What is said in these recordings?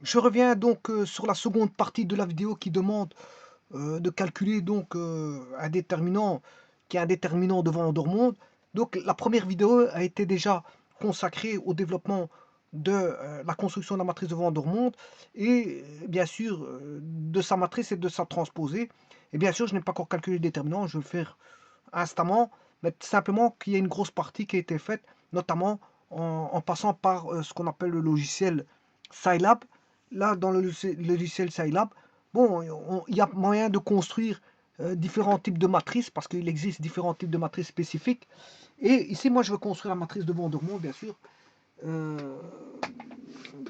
Je reviens donc sur la seconde partie de la vidéo qui demande de calculer donc un déterminant qui est un déterminant de Vandermonde. Donc la première vidéo a été déjà consacrée au développement de la construction de la matrice de Vandermonde et bien sûr de sa matrice et de sa transposée. Et bien sûr, je n'ai pas encore calculé le déterminant, je vais le faire instamment, mais simplement qu'il y a une grosse partie qui a été faite, notamment en passant par ce qu'on appelle le logiciel Scilab. Là, dans le logiciel Scilab, bon, il y a moyen de construire différents types de matrices, parce qu'il existe différents types de matrices spécifiques. Et ici, moi, je veux construire la matrice de Vandermonde, bien sûr, euh,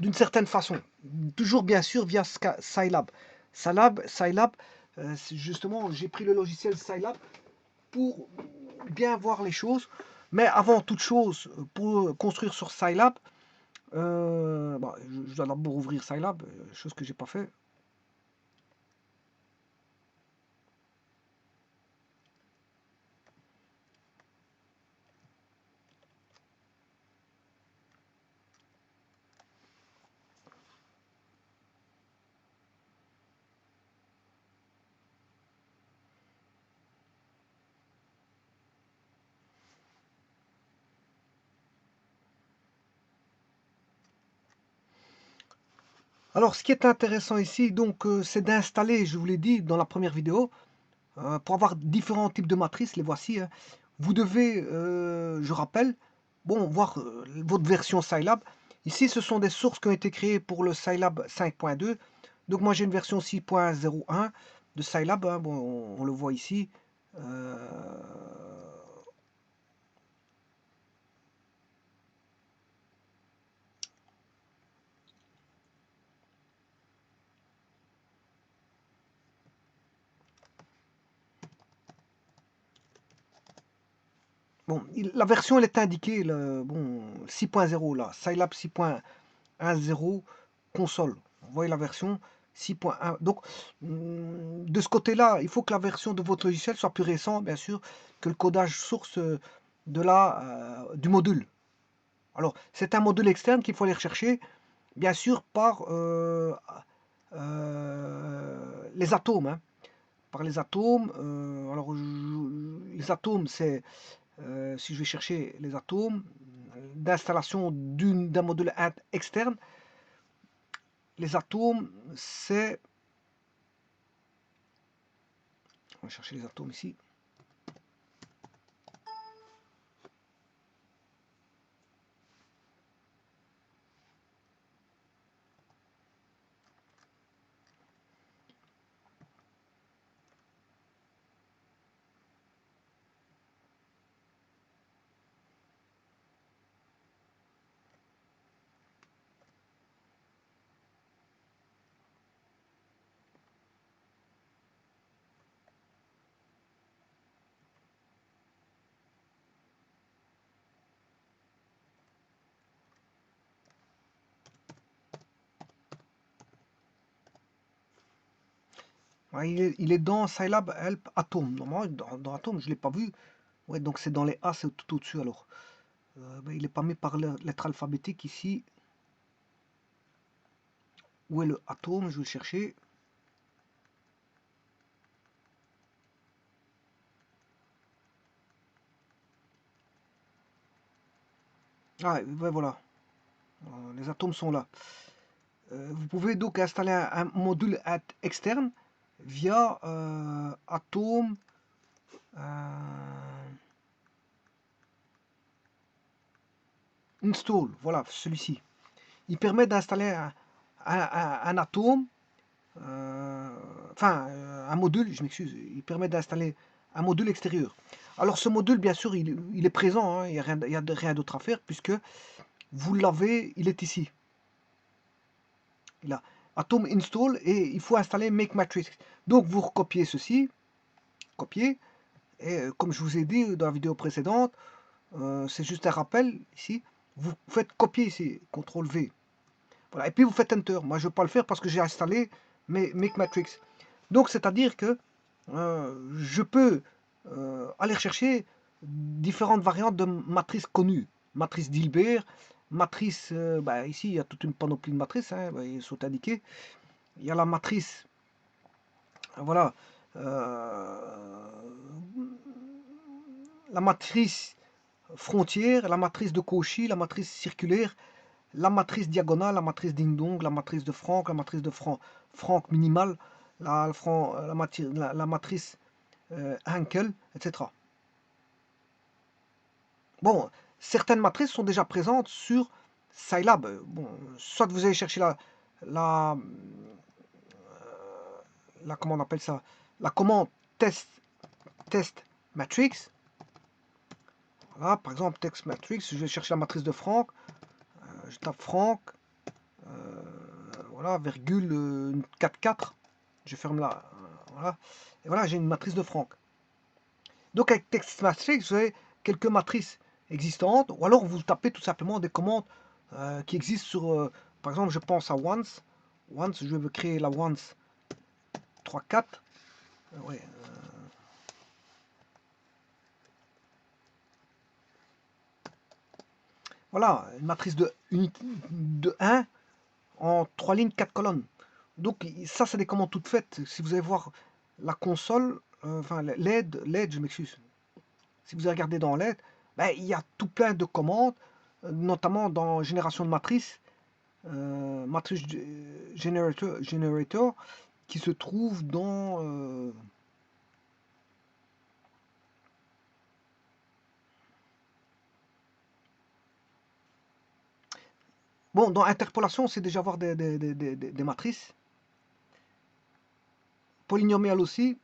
d'une certaine façon. Toujours, bien sûr, via Scilab. Scilab, justement, j'ai pris le logiciel Scilab pour bien voir les choses. Mais avant toute chose, pour construire sur Scilab, bah, je dois d'abord ouvrir Scilab, chose que j'ai pas fait. Alors, ce qui est intéressant ici, donc, c'est d'installer, je vous l'ai dit dans la première vidéo, pour avoir différents types de matrices, les voici, hein. Vous devez, je rappelle, bon, voir votre version Scilab. Ici, ce sont des sources qui ont été créées pour le Scilab 5.2. Donc, moi, j'ai une version 6.01 de Scilab, hein. Bon, on le voit ici. Euh, Bon, la version elle est indiquée, bon, 6.0 là, Scilab 6.10 console. Vous voyez la version 6.1. Donc, de ce côté-là, il faut que la version de votre logiciel soit plus récente, bien sûr, que le codage source du module. Alors, c'est un module externe qu'il faut aller rechercher, bien sûr, par les atomes, hein. Par les atomes. Alors, les atomes, c'est si je vais chercher les atomes, d'installation d'un module externe, les atomes, c'est... On va chercher les atomes ici. Ouais, il est dans Scilab Help Atom. Normalement, dans Atom, je ne l'ai pas vu. Ouais, donc c'est dans les A, c'est tout au-dessus alors. Ben, il n'est pas mis par lettre alphabétique ici. Où est le atome? Je vais le chercher. Ah, ouais, voilà. Les atomes sont là. Vous pouvez donc installer un module externe via Atom Install. Voilà, celui-ci. Il permet d'installer un atome, un module, je m'excuse, il permet d'installer un module extérieur. Alors ce module, bien sûr, il est présent, hein, il n'y a rien d'autre à faire, puisque vous l'avez, il est ici. Il a Atom Install et il faut installer Make Matrix. Donc vous recopiez ceci, copier, et comme je vous ai dit dans la vidéo précédente, c'est juste un rappel ici, vous faites copier ici, CTRL V. Voilà, et puis vous faites Enter. Moi je ne veux pas le faire parce que j'ai installé Make Matrix. Donc c'est-à-dire que je peux aller chercher différentes variantes de matrices connues. Matrice d'Hilbert, matrice, ici il y a toute une panoplie de matrices, hein, ils sont indiqués. Il y a la matrice, voilà, la matrice frontière, la matrice de Cauchy, la matrice circulaire, la matrice diagonale, la matrice ding-dong, la matrice de Franck, la matrice de Franck minimale, la matrice Hankel, etc. Bon, certaines matrices sont déjà présentes sur Scilab. Bon, soit vous allez chercher comment on appelle ça, la commande test matrix. Voilà, par exemple, test matrix, je vais chercher la matrice de Franck. Je tape Franck. Voilà, virgule 4,4. Je ferme là. Voilà. Et voilà, j'ai une matrice de Franck. Donc avec text matrix, vous avez quelques matrices existantes, ou alors vous tapez tout simplement des commandes qui existent sur, par exemple, je pense à once. Once, je vais créer la once 3,4. Ouais, voilà, une matrice de 1 en 3 lignes, 4 colonnes. Donc ça, c'est des commandes toutes faites. Si vous allez voir la console, enfin l'aide, je m'excuse. Si vous regardez dans l'aide, il y a tout plein de commandes, notamment dans génération de matrices, matrice generator, qui se trouve dans bon, dans interpolation, c'est déjà voir des matrices. Polynomial aussi.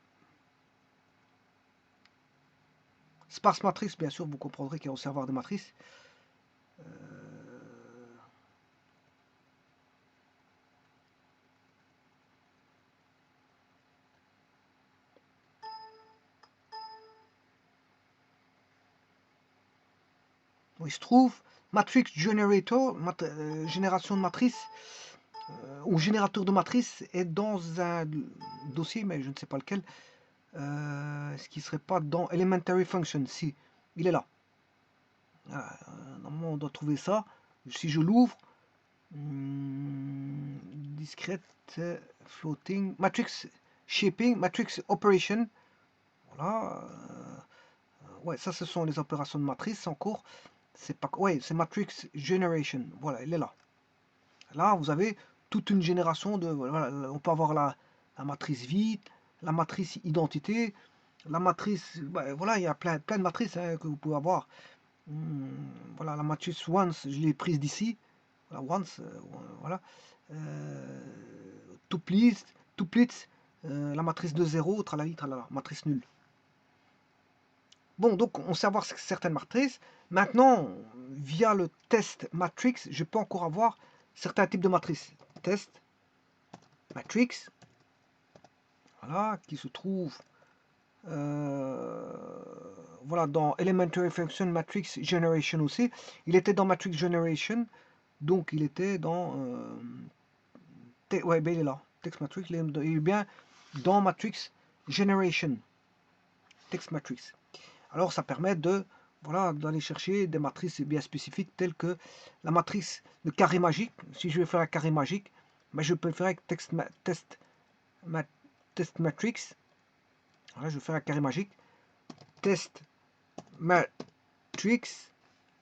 Sparse matrice, bien sûr, vous comprendrez qu'il y a aussi avoir des matrices. Où il se trouve Matrix Generator, génération de matrices, ou générateur de matrices, est dans un dossier, mais je ne sais pas lequel. Est-ce qu'il ne serait pas dans Elementary Function? Si, il est là. Normalement, on doit trouver ça. Si je l'ouvre, discrete floating, matrix shaping, matrix operation. Voilà. Ouais, ça, ce sont les opérations de matrice en cours. C'est pas, ouais, c'est matrix generation. Voilà, il est là. Là, vous avez toute une génération de. Voilà, on peut avoir la matrice vide, la matrice identité, la matrice. Voilà, il y a plein de matrices que vous pouvez avoir. Voilà, la matrice once, je l'ai prise d'ici. Voilà, once, voilà. Tuplets, la matrice de 0, tralali, tralala, matrice nulle. Bon, donc on sait avoir certaines matrices. Maintenant, via le test matrix, je peux encore avoir certains types de matrices. Test matrix, voilà, qui se trouve voilà, dans Elementary Function Matrix Generation aussi. Il était dans Matrix Generation, donc il était dans ouais, ben il est là. Text Matrix, il est bien dans Matrix Generation. Text Matrix. Alors ça permet de voilà, d'aller chercher des matrices bien spécifiques telles que la matrice de carré magique. Si je vais faire un carré magique, je peux le faire avec test matrix. Voilà, je vais faire un carré magique. Test matrix.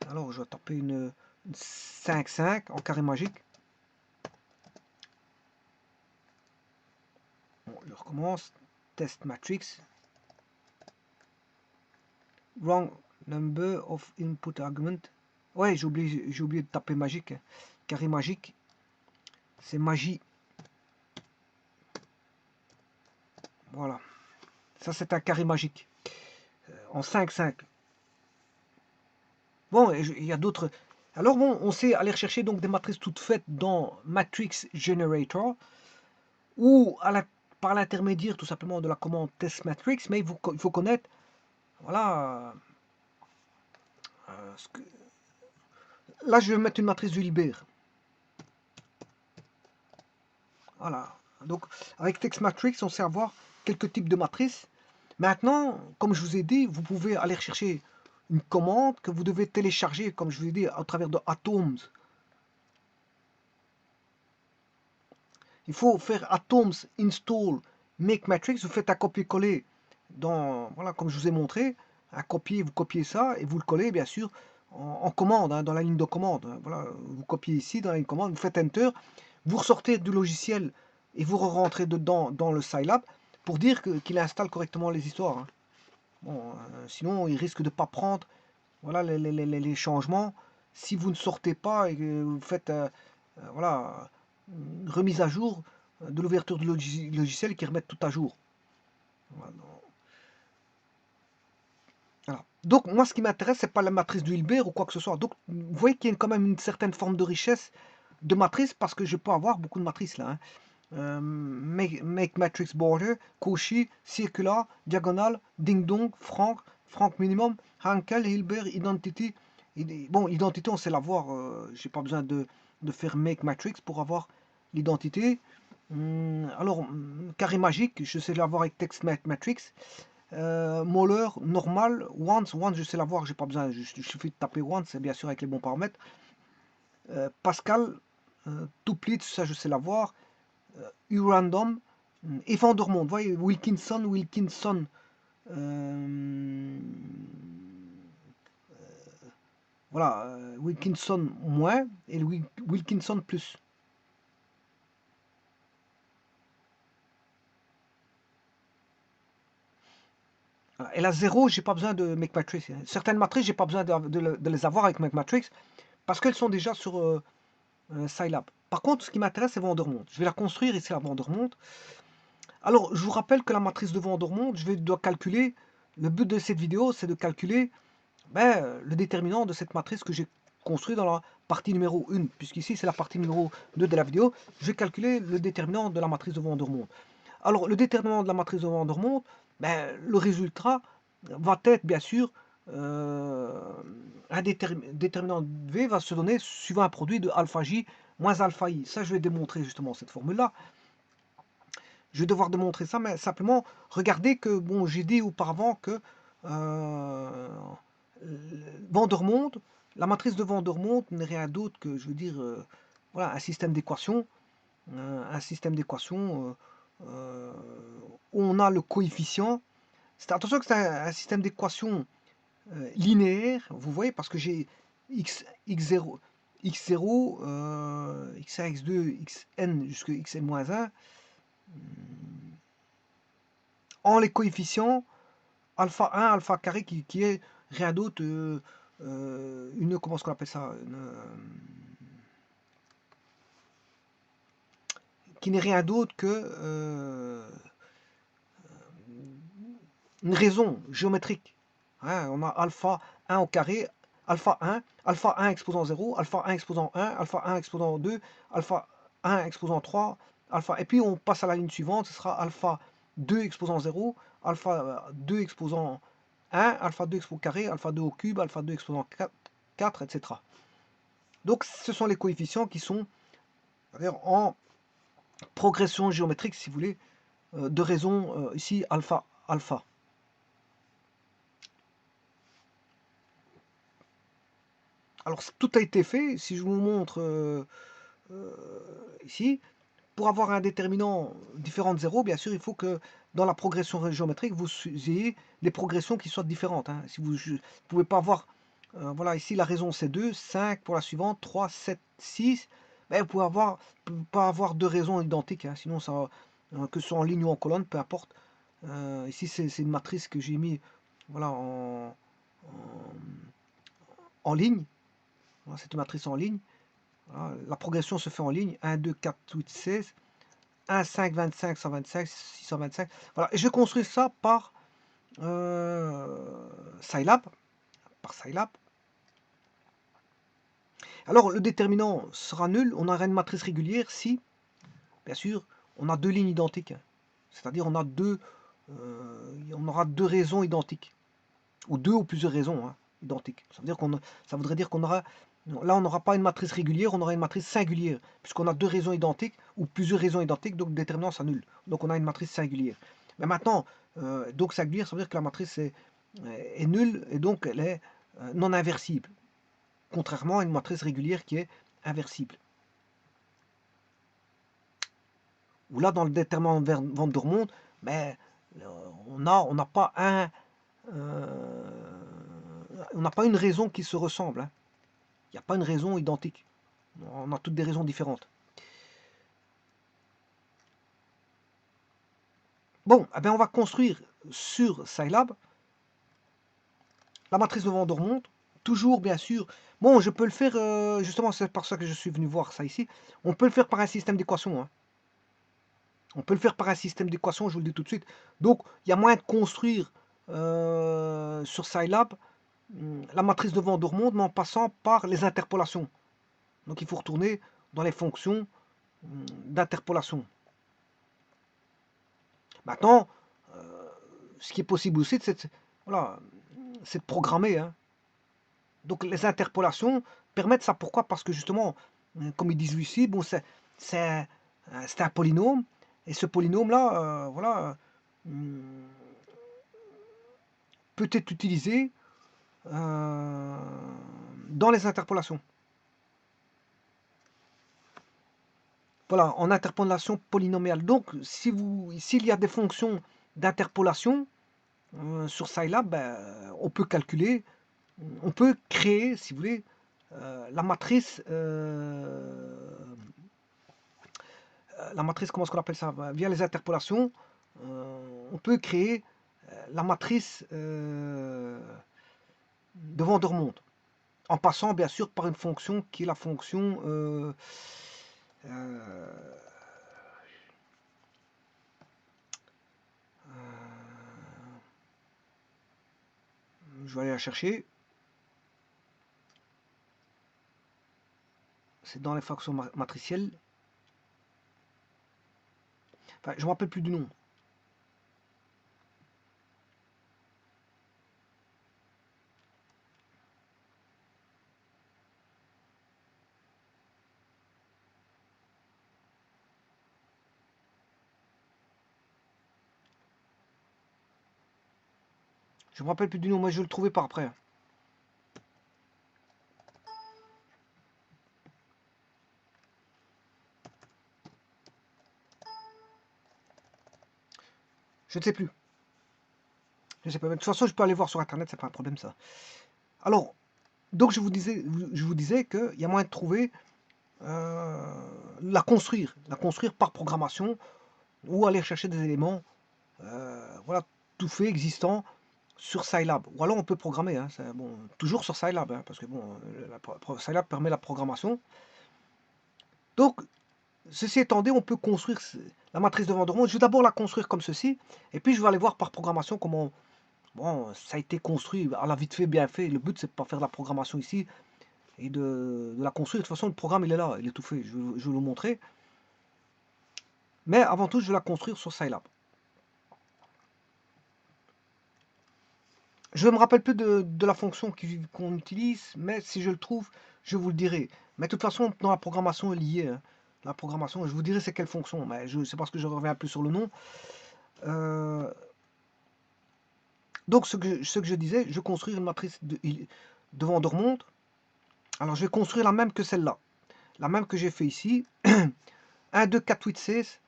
Alors je vais taper une 5,5 en carré magique. Bon, je recommence. Test matrix. Wrong number of input argument. Ouais, j'ai oublié de taper magique. Carré magique. C'est magie. Voilà. Ça, c'est un carré magique. En 5,5. Bon, il y a d'autres. Alors bon, on sait aller rechercher donc des matrices toutes faites dans Matrix Generator ou par l'intermédiaire tout simplement de la commande test matrix, mais il faut connaître, voilà. Là, je vais mettre une matrice de Hilbert. Voilà. Donc, avec text matrix, on sait avoir quelques types de matrices. Maintenant, comme je vous ai dit, vous pouvez aller rechercher une commande que vous devez télécharger, comme je vous ai dit, à travers de Atoms il faut faire atoms install make matrix, vous faites un copier-coller dans, voilà, comme je vous ai montré, un copier, vous copiez ça et vous le collez bien sûr en commande, hein, dans la ligne de commande. Hein, voilà, vous copiez ici dans la ligne de commande, vous faites Enter, vous ressortez du logiciel et vous rentrez dedans dans le Scilab pour dire qu'il installe correctement les histoires. Hein. Bon, sinon, il risque de ne pas prendre voilà, les changements. Si vous ne sortez pas et que vous faites voilà, une remise à jour de l'ouverture du logiciel qui remet tout à jour. Voilà. Voilà. Donc, moi, ce qui m'intéresse, c'est pas la matrice du Hilbert ou quoi que ce soit. Donc, vous voyez qu'il y a quand même une certaine forme de richesse de matrice parce que je peux avoir beaucoup de matrices là. Hein. Make matrix border, Cauchy, circular, diagonal, ding dong, Frank, Frank minimum, Hankel, Hilbert, identity. Bon, identité, on sait l'avoir. J'ai pas besoin de faire make matrix pour avoir l'identité. Alors, carré magique, je sais l'avoir avec text matrix. Moller, normal, once, je sais l'avoir, j'ai pas besoin, il suffit de taper once, c'est bien sûr avec les bons paramètres. Pascal, Touplit, ça je sais l'avoir. Urandom et Vandermonde. Vous voyez, Wilkinson. Voilà, Wilkinson moins et Wilkinson plus. Voilà. Et la 0, j'ai pas besoin de make matrix. Certaines matrices, j'ai pas besoin de les avoir avec make matrix parce qu'elles sont déjà sur Scilab. Par contre, ce qui m'intéresse, c'est Vandermonde. Je vais la construire ici, la Vandermonde. Alors, je vous rappelle que la matrice de Vandermonde, dois calculer, le but de cette vidéo, c'est de calculer le déterminant de cette matrice que j'ai construite dans la partie numéro 1, puisqu'ici c'est la partie numéro 2 de la vidéo, je vais calculer le déterminant de la matrice de Vandermonde. Alors, le déterminant de la matrice de Vandermonde, le résultat va être, bien sûr, un déterminant V va se donner suivant un produit de alpha J moins alpha I. Ça, je vais démontrer justement cette formule-là. Je vais devoir démontrer ça, mais simplement, regardez que, bon, j'ai dit auparavant que Vandermonde, la matrice de Vandermonde n'est rien d'autre que, je veux dire, voilà, un système d'équations, où on a le coefficient. Attention que c'est un système d'équations linéaire, vous voyez, parce que j'ai x0, x0, x1, x2, xn jusqu'à xn-1, en les coefficients alpha 1, alpha carré qui est rien d'autre, comment est-ce qu'on appelle ça, qui n'est rien d'autre que une raison géométrique. Hein, on a alpha 1 au carré, alpha 1 exposant 0, alpha 1 exposant 1, alpha 1 exposant 2, alpha 1 exposant 3, alpha, et puis on passe à la ligne suivante, ce sera alpha 2 exposant 0, alpha 2 exposant 1, alpha 2 exposant carré, alpha 2 au cube, alpha 2 exposant 4, etc. Donc ce sont les coefficients qui sont en progression géométrique, si vous voulez, de raison ici alpha, alpha. Alors tout a été fait, si je vous montre ici, pour avoir un déterminant différent de 0, bien sûr, il faut que dans la progression géométrique, vous ayez des progressions qui soient différentes. Hein. Si vous ne pouvez pas avoir, voilà, ici la raison c'est 2, 5 pour la suivante, 3, 7, 6, vous pouvez pas avoir deux raisons identiques, hein. Sinon ça, que ce soit en ligne ou en colonne, peu importe. Ici c'est une matrice que j'ai mis voilà, en ligne. Voilà, c'est une matrice en ligne. Voilà, la progression se fait en ligne. 1, 2, 4, 8, 16. 1, 5, 25, 125, 625. Voilà. Et je construis ça par Scilab. Alors, le déterminant sera nul. On aura une matrice régulière si, bien sûr, on a deux lignes identiques. C'est-à-dire, on aura deux raisons identiques. Ou deux ou plusieurs raisons identiques. Ça voudrait dire qu'on aura... Là, on n'aura pas une matrice régulière, on aura une matrice singulière, puisqu'on a deux raisons identiques ou plusieurs raisons identiques, donc le déterminant s'annule. Donc on a une matrice singulière. Mais maintenant, donc singulière, ça veut dire que la matrice est nulle et donc elle est non inversible, contrairement à une matrice régulière qui est inversible. Où là, dans le déterminant de vente de remonte, mais on n'a pas on n'a pas une raison qui se ressemble. Hein. Il n'y a pas une raison identique. On a toutes des raisons différentes. Bon, eh bien, on va construire sur Scilab la matrice de vente de remonte. Toujours, bien sûr. Bon, je peux le faire, justement, c'est pour ça que je suis venu voir ça ici. On peut le faire par un système d'équations. Hein. On peut le faire par un système d'équations, je vous le dis tout de suite. Donc, il y a moyen de construire sur Scilab la matrice de vente de remonte, mais en passant par les interpolations. Donc, il faut retourner dans les fonctions d'interpolation. Maintenant, ce qui est possible aussi, c'est de programmer. Hein. Donc les interpolations permettent ça. Pourquoi? Parce que justement, comme ils disent ici, bon, c'est un polynôme. Et ce polynôme-là, voilà, peut être utilisé dans les interpolations. Voilà, en interpolation polynomiale. Donc, s'il y a des fonctions d'interpolation sur Scilab, ben, on peut calculer, on peut créer, si vous voulez, la matrice, comment est-ce qu'on appelle ça? Via les interpolations, on peut créer la matrice de vent de remonte, en passant bien sûr par une fonction qui est la fonction je vais aller la chercher. C'est dans les fonctions matricielles. Enfin, je ne me rappelle plus du nom. Je ne me rappelle plus du nom, moi je vais le trouver par après. Je ne sais plus. Je sais pas. De toute façon, je peux aller voir sur internet, c'est pas un problème ça. Alors, donc je vous disais qu'il y a moyen de trouver la construire par programmation ou aller chercher des éléments, voilà, tout fait existant sur Scilab. Ou alors on peut programmer, hein, bon, toujours sur Scilab, hein, parce que bon, Scilab permet la programmation. Donc, ceci étant dit, on peut construire la matrice de Van der Waals. Je vais d'abord la construire comme ceci, et puis je vais aller voir par programmation comment. Bon, ça a été construit à la vite fait, bien fait. Le but, c'est de pas faire de la programmation ici et de la construire. De toute façon, le programme, il est là, il est tout fait. Je vais vous le montrer. Mais avant tout, je vais la construire sur Scilab. Je ne me rappelle plus de la fonction qu'on utilise, mais si je le trouve, je vous le dirai. Mais de toute façon, dans la programmation est liée. Hein. La programmation, je vous dirai c'est quelle fonction, mais c'est parce que je reviens plus sur le nom. Donc, ce que je disais, je construis une matrice de Van der Waals. Alors, je vais construire la même que celle-là. La même que j'ai fait ici. 1, 2, 4, 8, 16.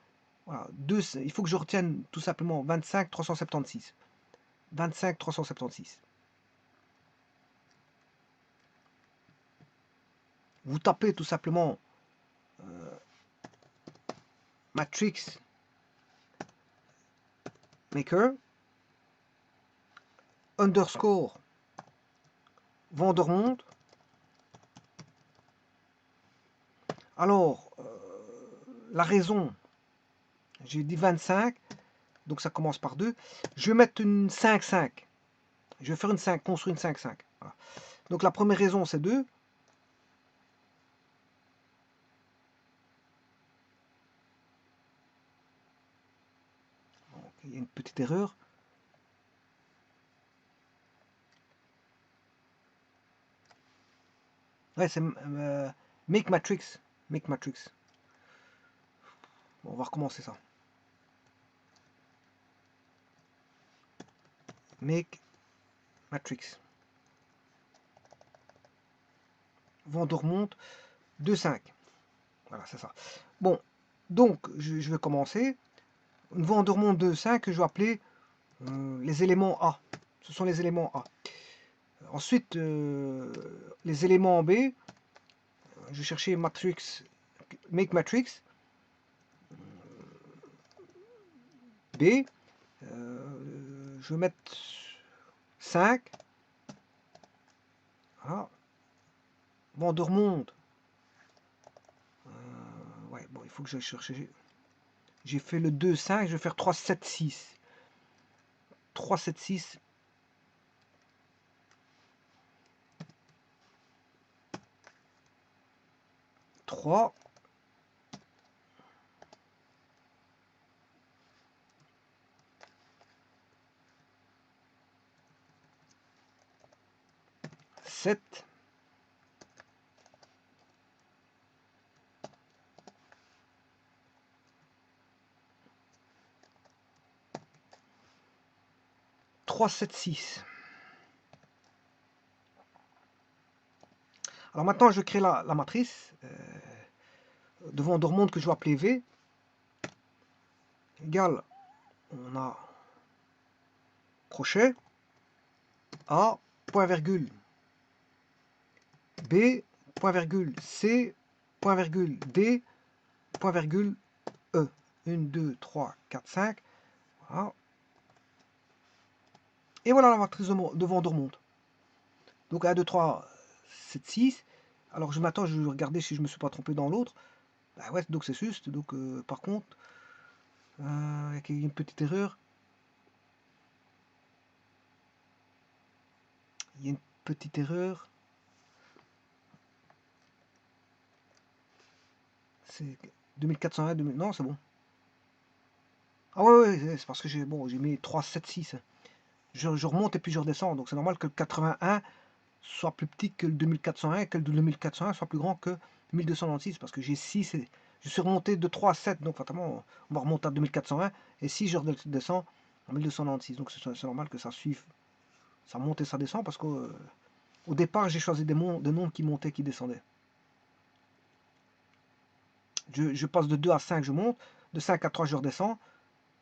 Voilà, il faut que je retienne tout simplement 25, 376. 25, 376. Vous tapez tout simplement matrix maker underscore Van der Waals. Alors, la raison, j'ai dit 25, donc ça commence par 2. Je vais mettre une 5, 5. Je vais faire une 5, construire une 5, 5. Voilà. Donc la première raison, c'est 2. Donc, il y a une petite erreur. Ouais, c'est make matrix. Make matrix. Bon, on va recommencer ça. Make matrix. Van der Waals 2, 5. Voilà, c'est ça. Bon, Donc, je vais commencer. Une voie en deux remontes de 5 que je vais appeler les éléments A. Ce sont les éléments A. Ensuite, les éléments B, je vais chercher matrix, make matrix B. Je vais mettre 5. Voilà. Bon, de remonte. Ouais, bon, il faut que j'aille chercher. J'ai fait le 2, 5, je vais faire 3, 7, 6. 3, 7, 6. 3. 7. 3, 7, 6. Alors maintenant, je crée la matrice devant de remonte que je vais appeler V. Égale, on a crochet A, point virgule B, point virgule C, point virgule D, point virgule E. 1, 2, 3, 4, 5. Voilà. Et voilà la matrice de vent de remonte. Donc 1, 2, 3, 7, 6. Alors je m'attends, je vais regarder si je ne me suis pas trompé dans l'autre. Bah ouais, donc c'est juste. Donc par contre, il y a une petite erreur. Il y a une petite erreur. C'est 2401, 2000. Non, c'est bon. Ah ouais, c'est parce que j'ai mis 3, 7, 6. Je remonte et puis je redescends. Donc c'est normal que le 81 soit plus petit que le 2401 et que le 2401 soit plus grand que 1296 parce que j'ai 6 et je suis remonté de 3 à 7. Donc fatalement, on va remonter à 2401 et si je redescends en 1296. Donc c'est normal que ça suive. Ça monte et ça descend parce qu'au départ, j'ai choisi des nombres qui montaient, qui descendaient. Je passe de 2 à 5, je monte. De 5 à 3, je redescends.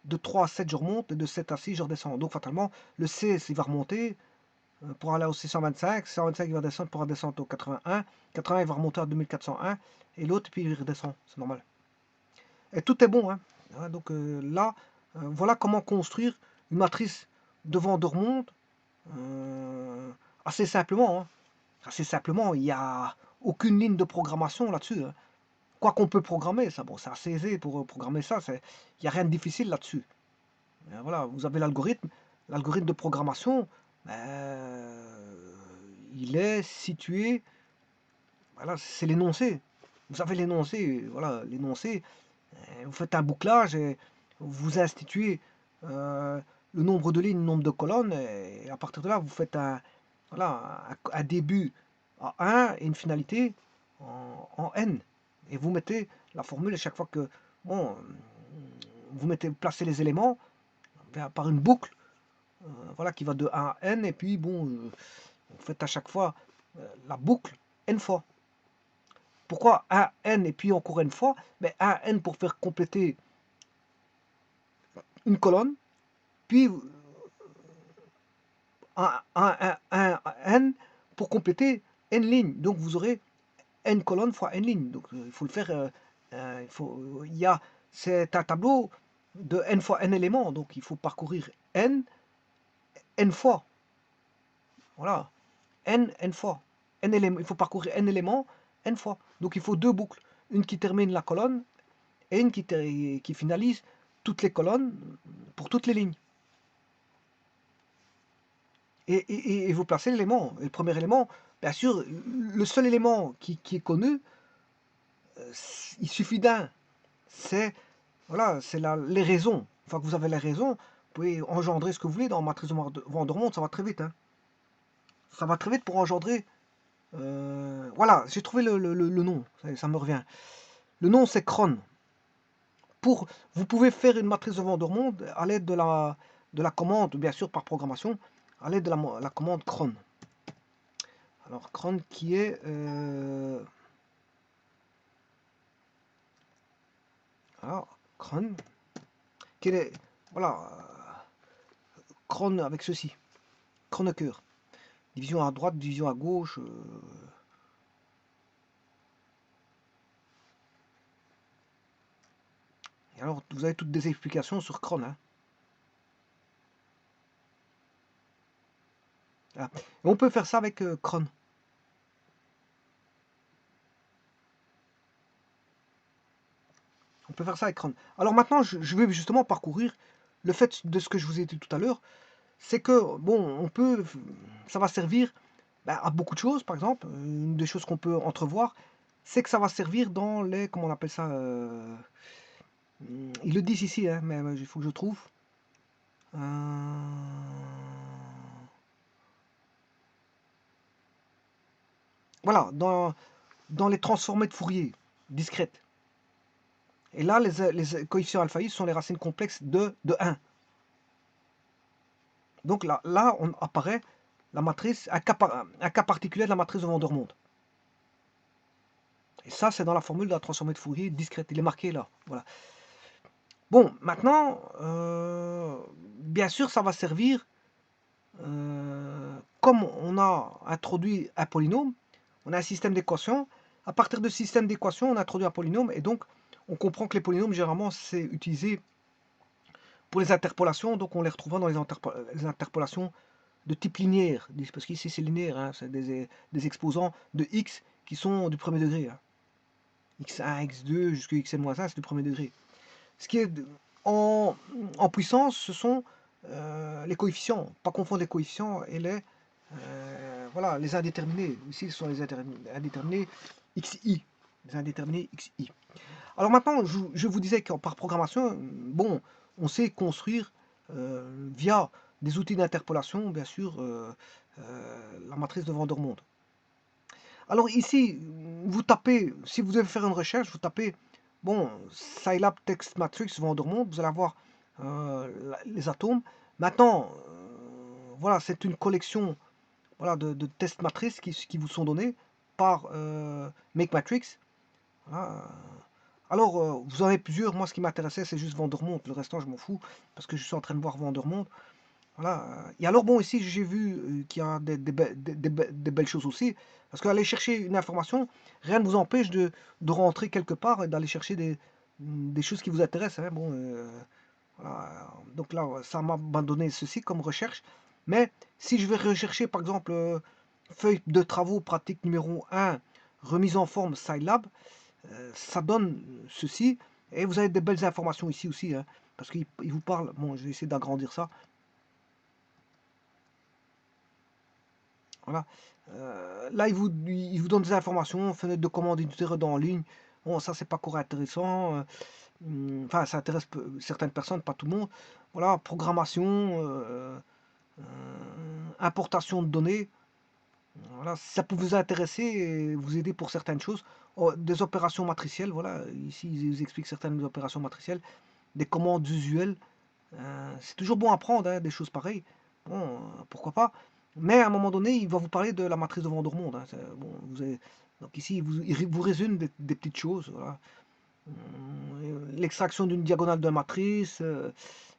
De 3 à 7, je remonte. Et de 7 à 6, je redescends. Donc, fatalement, le C, il va remonter pour aller au 625. 625, il va descendre pour redescendre au 81. 81, il va remonter à 2401. Et l'autre, puis il redescend. C'est normal. Et tout est bon. Hein. Donc là, voilà comment construire une matrice de vent de remonte assez simplement. Hein. Assez simplement, il n'y a aucune ligne de programmation là-dessus. Hein. Quoi qu'on peut programmer, ça, bon, c'est assez aisé pour programmer ça, il n'y a rien de difficile là-dessus. Voilà, vous avez l'algorithme de programmation, il est situé, voilà, c'est l'énoncé. Vous avez l'énoncé, voilà, l'énoncé, vous faites un bouclage et vous instituez le nombre de lignes, le nombre de colonnes, et à partir de là, vous faites voilà, un début à 1 et une finalité en n. Et vous mettez la formule à chaque fois que bon, vous placez les éléments par une boucle voilà, qui va de 1 à n. Et puis bon, vous faites à chaque fois la boucle n fois. Pourquoi 1 n et puis encore n fois? Mais 1 n pour faire compléter une colonne, puis un n pour compléter n lignes. Donc vous aurez n colonnes fois n lignes. Donc il faut le faire. C'est un tableau de n fois n éléments. Donc il faut parcourir n fois. Voilà. N fois. N éléments. Il faut parcourir n éléments n fois. Donc il faut deux boucles. Une qui termine la colonne et une qui finalise toutes les colonnes pour toutes les lignes. Et vous placez l'élément. Et le premier élément, bien sûr, le seul élément qui est connu, il suffit d'un. C'est voilà, c'est les raisons. Une fois que vous avez les raisons, vous pouvez engendrer ce que vous voulez dans matrice de Van der Waals, ça va très vite. Hein. Ça va très vite pour engendrer. Voilà, j'ai trouvé le nom, ça me revient. Le nom c'est cron. Vous pouvez faire une matrice de Van der Waals à l'aide de la commande, bien sûr par programmation, à l'aide de la commande cron. Alors cron qui est Voilà, cron. Quel est, voilà, cron avec ceci. Chronocoeur. Division à droite, division à gauche. Et alors, vous avez toutes des explications sur cron. Hein. Voilà. Et on peut faire ça avec cron. On peut faire ça avec cron. Alors maintenant, je vais justement parcourir le fait de ce que je vous ai dit tout à l'heure. C'est que, bon, ça va servir à beaucoup de choses. Par exemple, une des choses qu'on peut entrevoir, c'est que ça va servir dans les, comment on appelle ça, ils le disent ici, hein, mais il faut que je trouve. Voilà, dans les transformées de Fourier discrètes. Et là, les coefficients alpha i sont les racines complexes de 1. Donc là on apparaît la matrice, un cas particulier de la matrice de Vandermonde. Et ça, c'est dans la formule de la transformée de Fourier discrète. Il est marqué là. Voilà. Bon, maintenant, bien sûr, ça va servir, comme on a introduit un polynôme, on a un système d'équations. À partir de ce système d'équations, on a introduit un polynôme, et donc on comprend que les polynômes, généralement, c'est utilisé pour les interpolations, donc on les retrouvera dans les interpolations de type linéaire, parce qu'ici c'est linéaire, hein, c'est des exposants de x qui sont du premier degré. Hein. x1, x2 jusqu'à xn-1, c'est du premier degré. Ce qui est en puissance, ce sont les coefficients. Pas confondre les coefficients et voilà, les indéterminés. Ici, ce sont les indéterminés xi. Les indéterminés xi. Alors maintenant, je vous disais que par programmation, bon, on sait construire via des outils d'interpolation, bien sûr, la matrice de Vandermonde. Alors ici, vous tapez, si vous devez faire une recherche, vous tapez, bon, Scilab Text Matrix Vandermonde, vous allez avoir les atomes. Maintenant, voilà, c'est une collection, voilà, de tests matrices qui vous sont donnés par Make Matrix. Voilà. Alors, vous en avez plusieurs. Moi, ce qui m'intéressait, c'est juste Vandermonde. Le restant, je m'en fous, parce que je suis en train de voir Vandermonde. Voilà. Et alors, bon, ici, j'ai vu qu'il y a des belles choses aussi. Parce qu'aller chercher une information, rien ne vous empêche de rentrer quelque part et d'aller chercher des choses qui vous intéressent. Hein. Bon, voilà. Donc là, ça m'a donné ceci comme recherche. Mais si je vais rechercher, par exemple, feuille de travaux pratique numéro 1, remise en forme Scilab, ça donne ceci. Et vous avez des belles informations ici aussi. Hein, parce qu'il vous parle. Bon, je vais essayer d'agrandir ça. Voilà. Là, il vous donne des informations, fenêtre de commande unitaire en ligne. Bon, ça, c'est pas encore intéressant. Enfin, ça intéresse certaines personnes, pas tout le monde. Voilà, programmation, importation de données. Voilà, ça peut vous intéresser et vous aider pour certaines choses. Oh, des opérations matricielles, voilà. Ici, ils vous expliquent certaines opérations matricielles. Des commandes usuelles. C'est toujours bon à apprendre, hein, des choses pareilles. Bon, pourquoi pas. Mais à un moment donné, il va vous parler de la matrice de Vandermonde. Hein. Bon, donc ici, il vous résume des petites choses. Voilà. L'extraction d'une diagonale de matrice.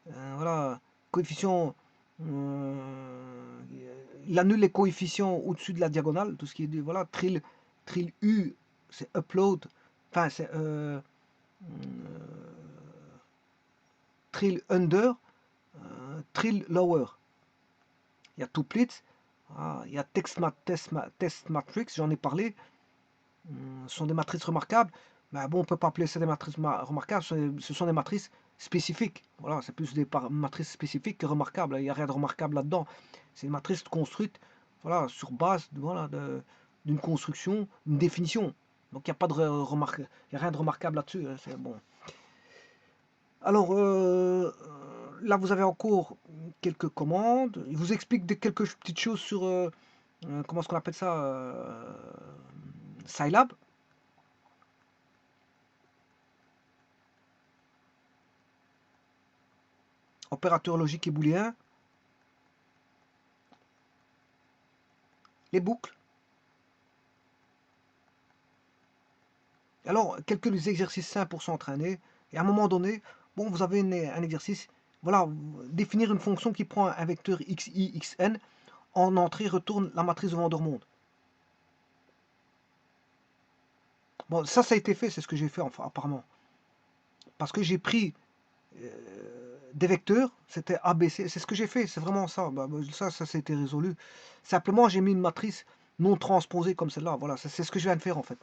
Voilà. Coefficient. Il annule les coefficients au-dessus de la diagonale. Tout ce qui est voilà, trill U, c'est upload. Enfin, c'est trill under, trill lower. Il y a Tuplitz, il y a test matrix, j'en ai parlé. Ce sont des matrices remarquables. Mais bon, on ne peut pas appeler ça des matrices remarquables, ce sont des matrices spécifiques. Voilà, c'est plus des matrices spécifiques que remarquables. Il n'y a rien de remarquable là-dedans. C'est une matrice construite voilà, sur base voilà, d'une construction, d'une définition. Donc il n'y a pas de il y a rien de remarquable là-dessus. Hein, c'est bon. Alors là, vous avez encore quelques commandes. Il vous explique quelques petites choses sur comment est-ce qu'on appelle ça Scilab. Opérateur logique et booléen. Les boucles. Alors, quelques exercices simples pour s'entraîner. Et à un moment donné, bon, vous avez un exercice, voilà, définir une fonction qui prend un vecteur xi, xn, en entrée retourne la matrice de Vandermonde. Bon, ça a été fait, c'est ce que j'ai fait enfin, apparemment. Parce que j'ai pris des vecteurs, c'était ABC, c'est ce que j'ai fait, c'est vraiment ça. Ça été résolu. Simplement, j'ai mis une matrice non transposée comme celle-là. Voilà, c'est ce que je viens de faire en fait.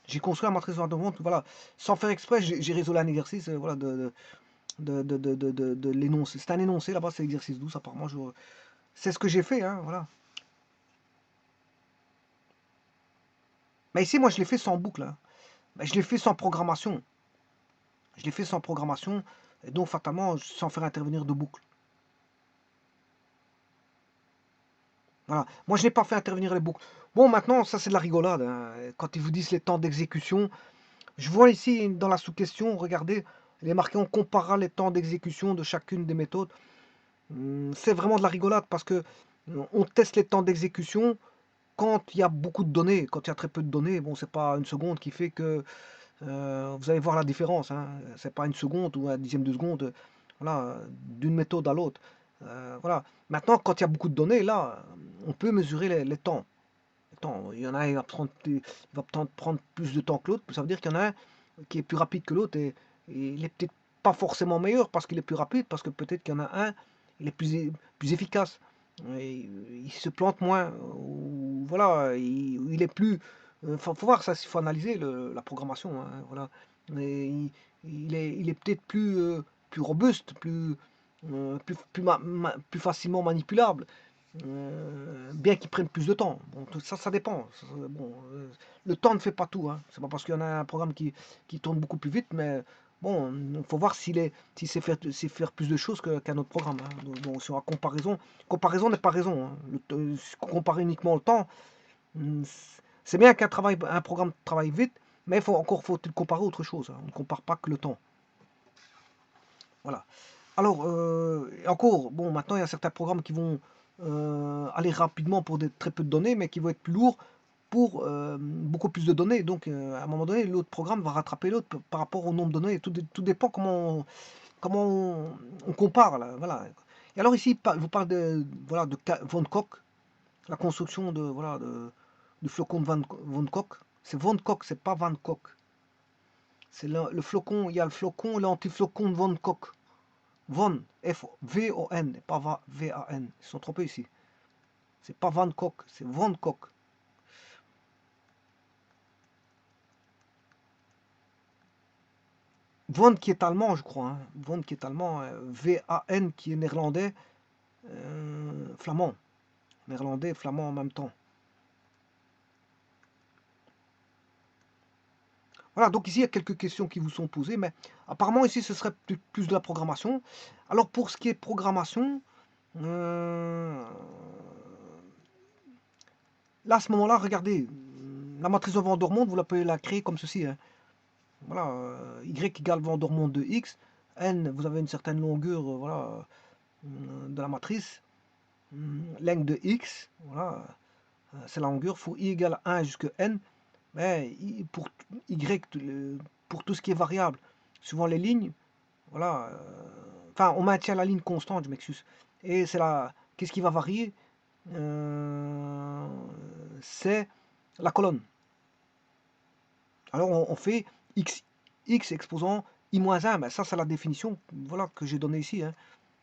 J'ai construit la matrice de Vandermonde, voilà, sans faire exprès, j'ai résolu un exercice, voilà, de l'énoncé. C'est un énoncé là-bas, c'est l'exercice 12, apparemment. C'est ce que j'ai fait, hein, voilà. Mais ici, moi, je l'ai fait sans boucle. Hein. Mais je l'ai fait sans programmation. Je l'ai fait sans programmation, et donc fatalement, sans faire intervenir de boucle. Voilà. Moi, je n'ai pas fait intervenir les boucles. Bon, maintenant, ça, c'est de la rigolade. Hein. Quand ils vous disent les temps d'exécution, je vois ici dans la sous-question, regardez, il est marqué on comparera les temps d'exécution de chacune des méthodes. C'est vraiment de la rigolade parce que on teste les temps d'exécution quand il y a beaucoup de données. Quand il y a très peu de données, bon, c'est pas une seconde qui fait que vous allez voir la différence. Hein. C'est pas une seconde ou un dixième de seconde, voilà, d'une méthode à l'autre. Voilà. Maintenant, quand il y a beaucoup de données, là, on peut mesurer les temps. Il y en a un, il va prendre plus de temps que l'autre. Ça veut dire qu'il y en a un qui est plus rapide que l'autre et il est peut-être pas forcément meilleur parce qu'il est plus rapide, parce que peut-être qu'il y en a un, il est plus efficace. Et il se plante moins. Ou voilà, il est plus. Faut voir ça, il faut analyser la programmation. Hein, voilà. Mais il est peut-être plus robuste, plus facilement manipulable. Bien qu'ils prennent plus de temps. Bon, tout ça, ça dépend. Bon, le temps ne fait pas tout. Hein. C'est pas parce qu'il y en a un programme qui tourne beaucoup plus vite, mais bon, il faut voir s'il sait faire plus de choses qu'un autre programme. Hein. Donc, sur la comparaison n'est pas raison. Hein. Comparer uniquement le temps, hum, c'est bien un programme travaille vite, mais faut-il comparer autre chose. Hein. On ne compare pas que le temps. Voilà. Alors, encore, bon, maintenant, il y a certains programmes qui vont aller rapidement pour très peu de données, mais qui vont être plus lourds pour beaucoup plus de données. Donc, à un moment donné, l'autre programme va rattraper l'autre par rapport au nombre de données. Tout dépend comment on compare. Là, voilà. Et alors ici, je vous parle voilà, de Von Koch, la construction voilà, du flocon de Von Koch. C'est Von Koch, c'est pas Van Koch. C'est le flocon, il y a le flocon, l'antiflocon de Von Koch. Von, V-O-N, pas V-A-N. Ils sont trompés ici. C'est pas Van Koch, c'est Von Koch. Von qui est allemand, je crois. Hein. Von qui est allemand. V-A-N qui est néerlandais, flamand. Néerlandais et flamand en même temps. Voilà, donc ici il y a quelques questions qui vous sont posées, mais apparemment ici ce serait plus de la programmation. Alors pour ce qui est programmation, là à ce moment-là, regardez, la matrice de Vandermonde, vous la pouvez la créer comme ceci. Hein. Voilà, y égale Vandermonde de x, n, vous avez une certaine longueur voilà, de la matrice, length de x, voilà, c'est la longueur, faut i égale 1 jusqu'à n, mais pour y, pour tout ce qui est variable, suivant les lignes, voilà, enfin on maintient la ligne constante, je m'excuse, et c'est là, qu'est-ce qui va varier c'est la colonne. Alors on fait x exposant i-1, ben ça c'est la définition voilà, que j'ai donnée ici. Hein.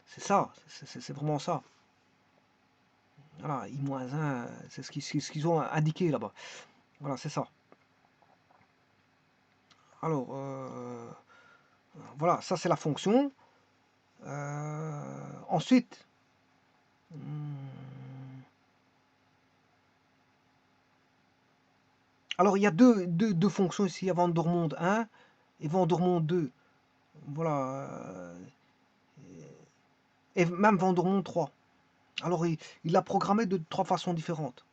C'est ça, c'est vraiment ça. Voilà, i-1, c'est ce qu'ils ont indiqué là-bas. Voilà, c'est ça. Alors, voilà, ça c'est la fonction. Ensuite, alors il y a deux fonctions ici, il y a Vandermonde 1 et Vandermonde 2. Voilà. Et même Vandermonde 3. Alors il l'a programmé de 3 façons différentes.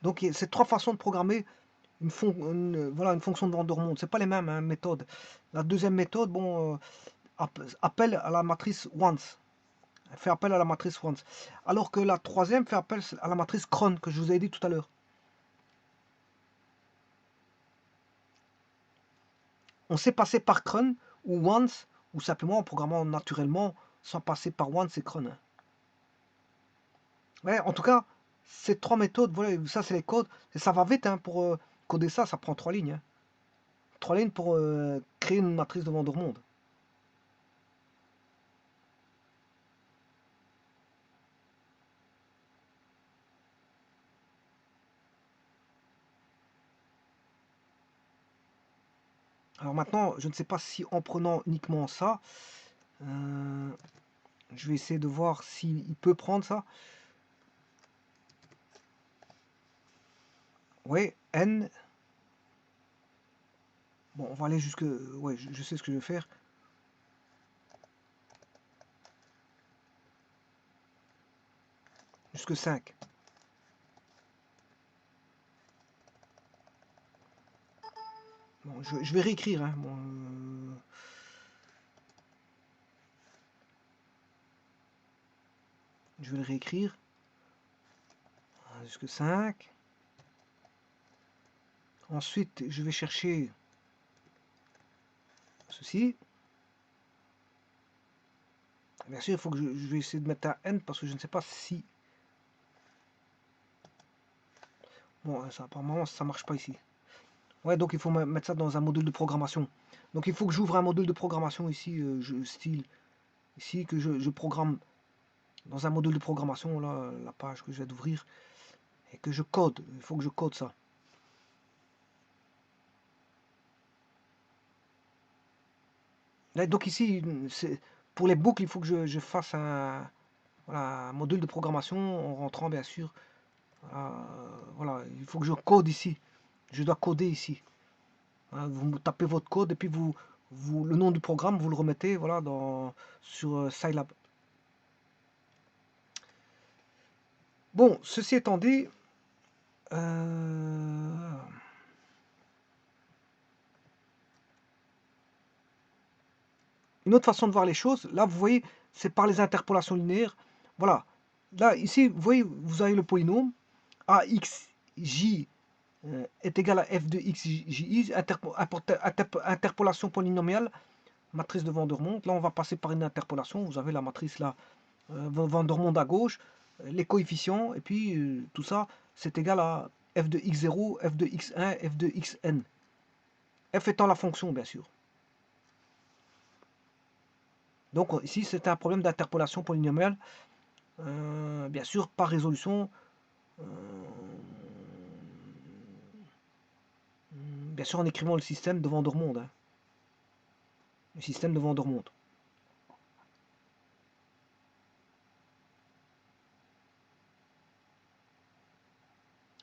Donc c'est 3 façons de programmer voilà, une fonction de Vandermonde. C'est pas les mêmes hein, méthodes. La deuxième méthode, bon, appelle à la matrice once. Elle fait appel à la matrice once. Alors que la troisième fait appel à la matrice cron que je vous ai dit tout à l'heure. on sait passer par cron ou once, ou simplement en programmant naturellement sans passer par once et cron. Hein. Ouais, en tout cas, ces trois méthodes, voilà, ça c'est les codes, et ça va vite hein, pour coder ça, ça prend 3 lignes. Hein. 3 lignes pour créer une matrice de Vandermonde. Alors maintenant, je ne sais pas si en prenant uniquement ça, je vais essayer de voir s'il peut prendre ça. Oui, n. Bon, on va aller jusque... Ouais, je sais ce que je vais faire. Jusque 5. Bon, je vais réécrire. Hein. Bon, je vais le réécrire. Jusque 5. Ensuite, je vais chercher ceci. Bien sûr, il faut que je vais essayer de mettre un n parce que je ne sais pas si... Bon, ça, apparemment, ça marche pas ici. Ouais, donc il faut mettre ça dans un module de programmation. Donc il faut que j'ouvre un module de programmation ici, style, ici, que je programme dans un module de programmation, là, la page que je viens d'ouvrir, et que je code. Il faut que je code ça. Là, donc ici, pour les boucles, il faut que je fasse voilà, un module de programmation en rentrant, bien sûr. Voilà, il faut que je code ici. Je dois coder ici. Voilà, vous tapez votre code et puis le nom du programme, vous le remettez voilà, sur Scilab. Bon, ceci étant dit, une autre façon de voir les choses, là vous voyez, c'est par les interpolations linéaires. Voilà, là ici, vous voyez, vous avez le polynôme AXJ est égal à f de xji, interpolation polynomiale, matrice de Vandermonde. Là on va passer par une interpolation, vous avez la matrice là, Vandermonde à gauche, les coefficients, et puis tout ça, c'est égal à f de x0, f de x1, f de xn. F étant la fonction, bien sûr. Donc ici, c'est un problème d'interpolation polynomiale. Bien sûr, par résolution. Bien sûr, en écrivant le système de Vandermonde. Hein. Le système de Vandermonde.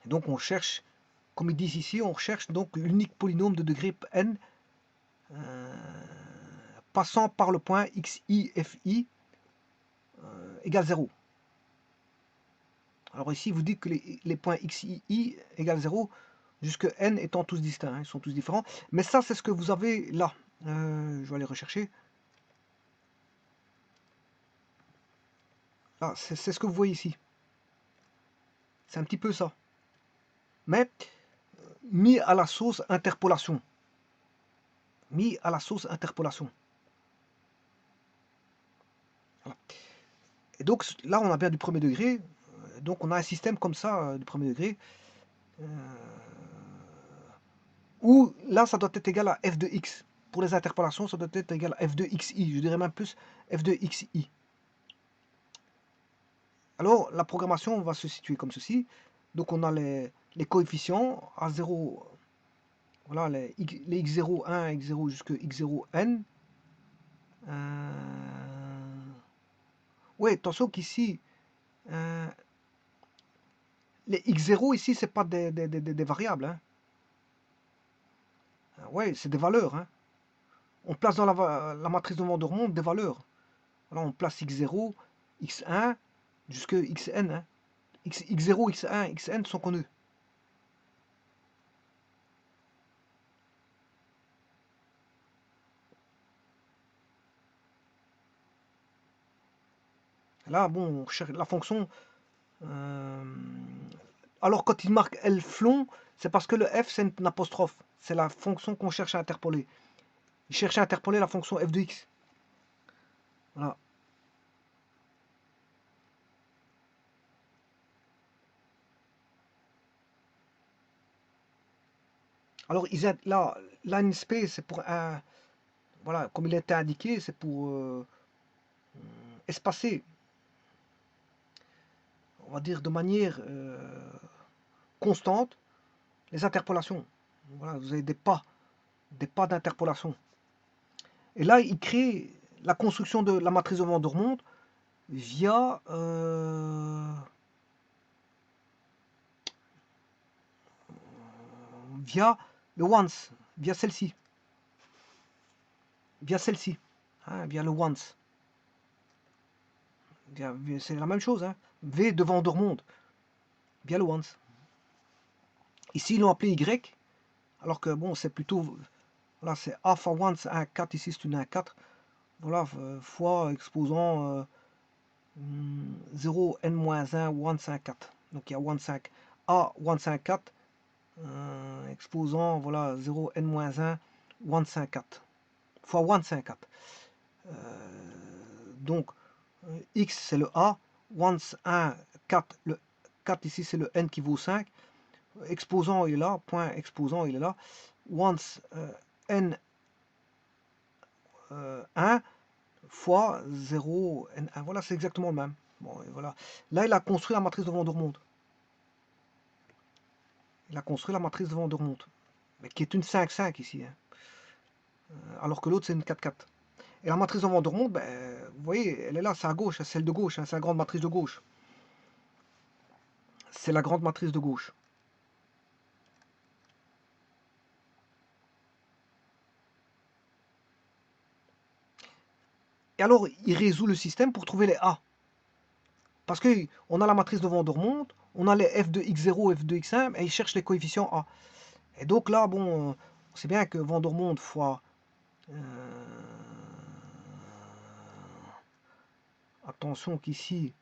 Donc on cherche, comme ils disent ici, on recherche donc l'unique polynôme de degré n passant par le point xi, fi égale 0. Alors ici, vous dites que les points xi égale 0, jusque n étant tous distincts, hein, ils sont tous différents. Mais ça, c'est ce que vous avez là. Je vais aller rechercher. Là, c'est ce que vous voyez ici. C'est un petit peu ça. Mais mis à la sauce interpolation. Mis à la sauce interpolation. Voilà. Et donc là, on a bien du premier degré. Donc on a un système comme ça, du premier degré. Où là, ça doit être égal à f de x. Pour les interpolations, ça doit être égal à f de xi. Je dirais même plus f de xi. Alors, la programmation va se situer comme ceci. Donc on a les coefficients à 0. Voilà, les x0, 1, x0 jusqu'à x0n. Oui, attention qu'ici, les x0 ici, c'est pas des variables. Hein. Oui, c'est des valeurs. Hein. On place dans la matrice de Vandermonde des valeurs. Alors on place x0, x1 jusqu'à xn. Hein. x0, x1, xn sont connus. Là, bon, on cherche la fonction. Alors quand il marque L flon, c'est parce que le f c'est une apostrophe. C'est la fonction qu'on cherche à interpoler. Il cherche à interpoler la fonction f de x. Voilà. Alors, là, line space, c'est pour un... Voilà, comme il était indiqué, c'est pour espacer, on va dire de manière constante, les interpolations. Voilà, vous avez des pas d'interpolation. Et là, il crée la construction de la matrice de Van der Monde via le once, via celle-ci, hein, via le once. C'est la même chose, hein. V de Van der Monde, via le once. Ici, ils l'ont appelé Y, alors que bon, c'est plutôt, voilà, c'est A fois once, 1, 4, ici c'est une 1, 4, voilà, fois exposant 0, n-1, once, 1, 4. Donc il y a once, 5, A, once, 1, 4, exposant, voilà, 0, n-1, once, 5, 4, fois once, 1, 4. Donc, x c'est le A, once 1, 4, le 4 ici c'est le n qui vaut 5, exposant il est là, point exposant il est là, once n 1 fois 0 n1, voilà c'est exactement le même. Bon, et voilà. Là il a construit la matrice de Van der Monde. Il a construit la matrice de Van der Monde, mais qui est une 5-5 ici, hein. Alors que l'autre c'est une 4-4. Et la matrice de Van der Monde, ben, vous voyez, elle est là, c'est à gauche, c'est celle de gauche, hein, c'est la grande matrice de gauche. C'est la grande matrice de gauche. Et alors, il résout le système pour trouver les A. Parce qu'on a la matrice de Van der Monde, on a les f de x0, f de x1, et il cherche les coefficients A. Et donc là, bon, on sait bien que Van der Monde fois... attention qu'ici...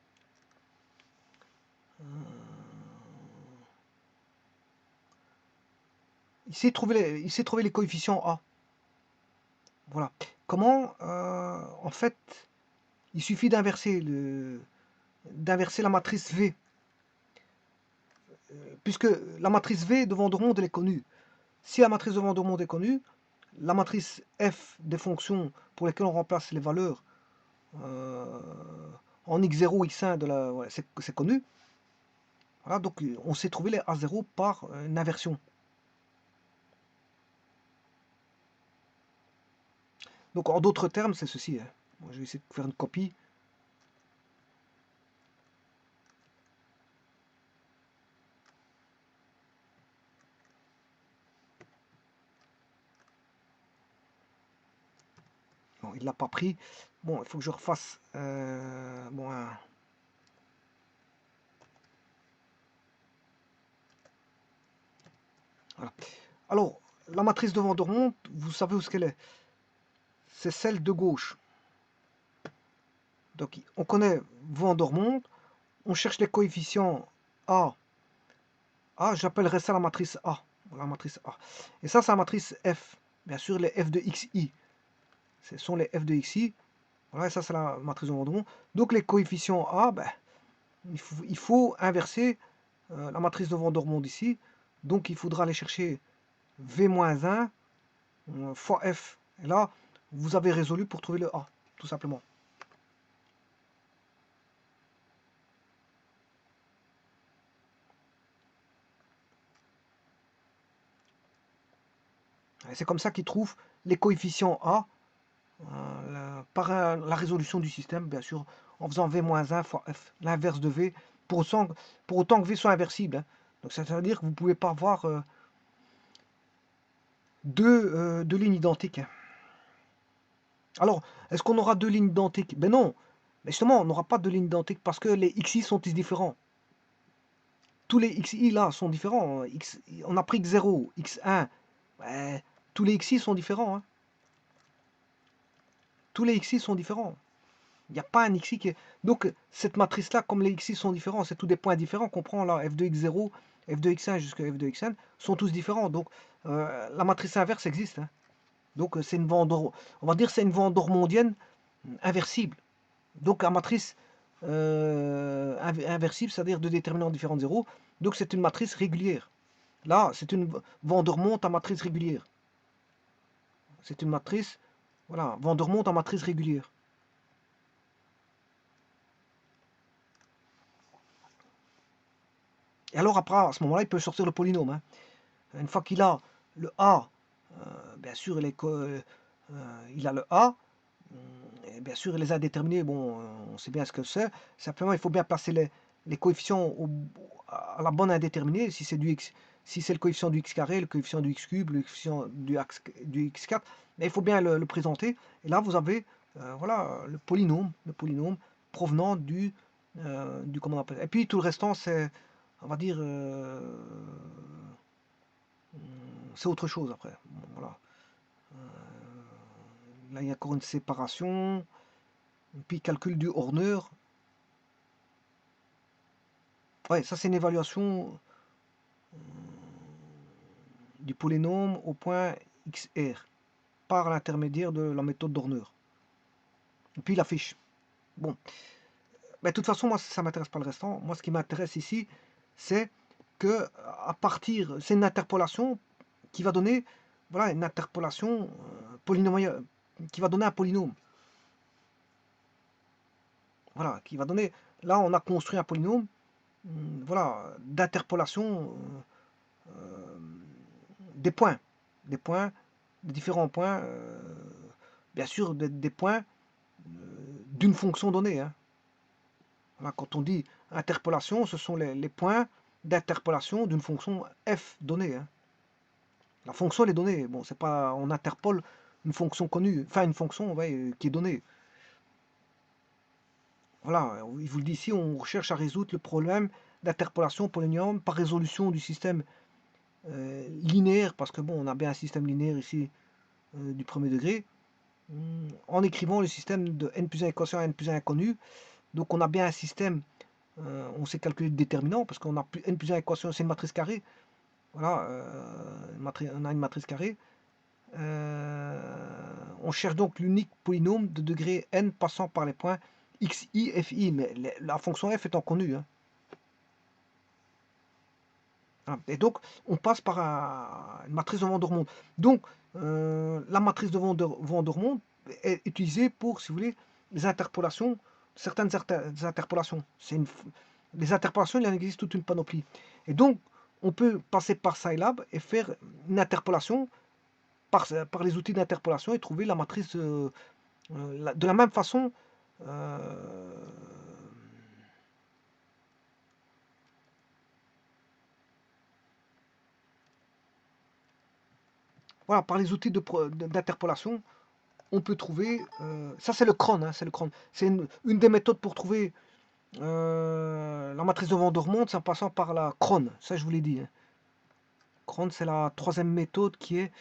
il sait trouver les coefficients A. Voilà. Comment en fait, il suffit d'inverser la matrice V. Puisque la matrice V de Van der Monde, elle est connue. Si la matrice de Van der Monde est connue, la matrice F des fonctions pour lesquelles on remplace les valeurs en x0, x1, ouais, c'est connu. Voilà, donc on sait trouver les A0 par une inversion. Donc en d'autres termes, c'est ceci, hein. Moi, je vais essayer de faire une copie. Bon, il l'a pas pris. Bon, il faut que je refasse. Bon, voilà. Alors, la matrice de Van der Monde, vous savez où ce qu'elle est. C'est celle de gauche. Donc, on connaît Van der Monde. On cherche les coefficients A. J'appellerais ça la matrice A. La matrice A. Et ça, c'est la matrice F. Bien sûr, les F de XI. Ce sont les F de XI. Voilà, et ça, c'est la matrice de Van der Monde. Donc, les coefficients A, ben, il faut inverser la matrice de Van der Monde ici. Donc, il faudra aller chercher V-1 fois F. Et là, vous avez résolu pour trouver le A, tout simplement. C'est comme ça qu'il trouve les coefficients A par la résolution du système, bien sûr, en faisant V-1 fois F, l'inverse de V, pour autant que V soit inversible, hein. Donc ça veut dire que vous ne pouvez pas avoir deux lignes identiques, hein. Alors, est-ce qu'on aura deux lignes identiques? Ben non, mais justement, on n'aura pas de lignes identiques parce que les xi sont tous différents. Tous les xi là sont différents. On a pris x0, x1, ben, tous les xi sont différents, hein. Tous les xi sont différents. Il n'y a pas un xi qui est... Donc, cette matrice-là, comme les xi sont différents, c'est tous des points différents qu'on prend là, f de x0, f de x1 jusqu'à f de xn, sont tous différents. Donc, la matrice inverse existe, hein. Donc c'est une voie on va dire c'est une voie dormondienne inversible. Donc la matrice inversible, c'est-à-dire de déterminants différents de 0. Donc c'est une matrice régulière. Là, c'est une van der Monte à matrice régulière. C'est une matrice, voilà, van der Monte à matrice régulière. Et alors après, à ce moment-là, il peut sortir le polynôme. Hein. Une fois qu'il a le A, bien sûr, il a le A. Et bien sûr, les indéterminés, bon, on sait bien ce que c'est. Simplement, il faut bien placer les coefficients à la bonne indéterminée. Si c'est du x, si c'est le coefficient du x carré, le coefficient du x cube, le coefficient du x4, mais il faut bien le présenter. Et là, vous avez voilà, le polynôme provenant du comment on appelle. Et puis tout le restant, c'est, on va dire, c'est autre chose après. Bon, voilà. Là, il y a encore une séparation. Puis calcul du Horner. Ouais, ça c'est une évaluation du polynôme au point XR par l'intermédiaire de la méthode d'Horner. Et puis la fiche. Bon, mais de toute façon, moi ça m'intéresse pas le restant. Moi ce qui m'intéresse ici, c'est que à partir, c'est une interpolation qui va donner, voilà, une interpolation polynomiale qui va donner un polynôme. Voilà, qui va donner. Là, on a construit un polynôme, voilà, d'interpolation des points, des points, des différents points, bien sûr des points d'une fonction donnée. Hein. Voilà, quand on dit interpolation, ce sont les points d'interpolation d'une fonction f donnée. Hein. La fonction elle est donnée. Bon, c'est pas, on interpole une fonction connue, enfin une fonction ouais, qui est donnée. Voilà, il vous le dit ici, on cherche à résoudre le problème d'interpolation polynomiale par résolution du système linéaire, parce que bon, on a bien un système linéaire ici du premier degré, en écrivant le système de n plus 1 équation à n plus 1 inconnu. Donc on a bien un système, on sait calculer le déterminant, parce qu'on a n plus 1 équation, c'est une matrice carrée. Voilà, on a une matrice carrée. On cherche donc l'unique polynôme de degré n passant par les points x, i, f, i, mais la fonction f étant connue. Hein. Et donc, on passe par une matrice de Van der Monde. Donc, la matrice de Van der Monde est utilisée pour, si vous voulez, les interpolations, certaines interpolations. Les interpolations, il en existe toute une panoplie. Et donc, on peut passer par Scilab et faire une interpolation par les outils d'interpolation et trouver la matrice de la même façon. Voilà, par les outils d'interpolation, on peut trouver. Ça, c'est le cron. Hein, c'est le cron. C'est une des méthodes pour trouver la matrice de Van der Monde, c'est en passant par la cron. Ça, je vous l'ai dit. Hein. Cron, c'est la troisième méthode qui est.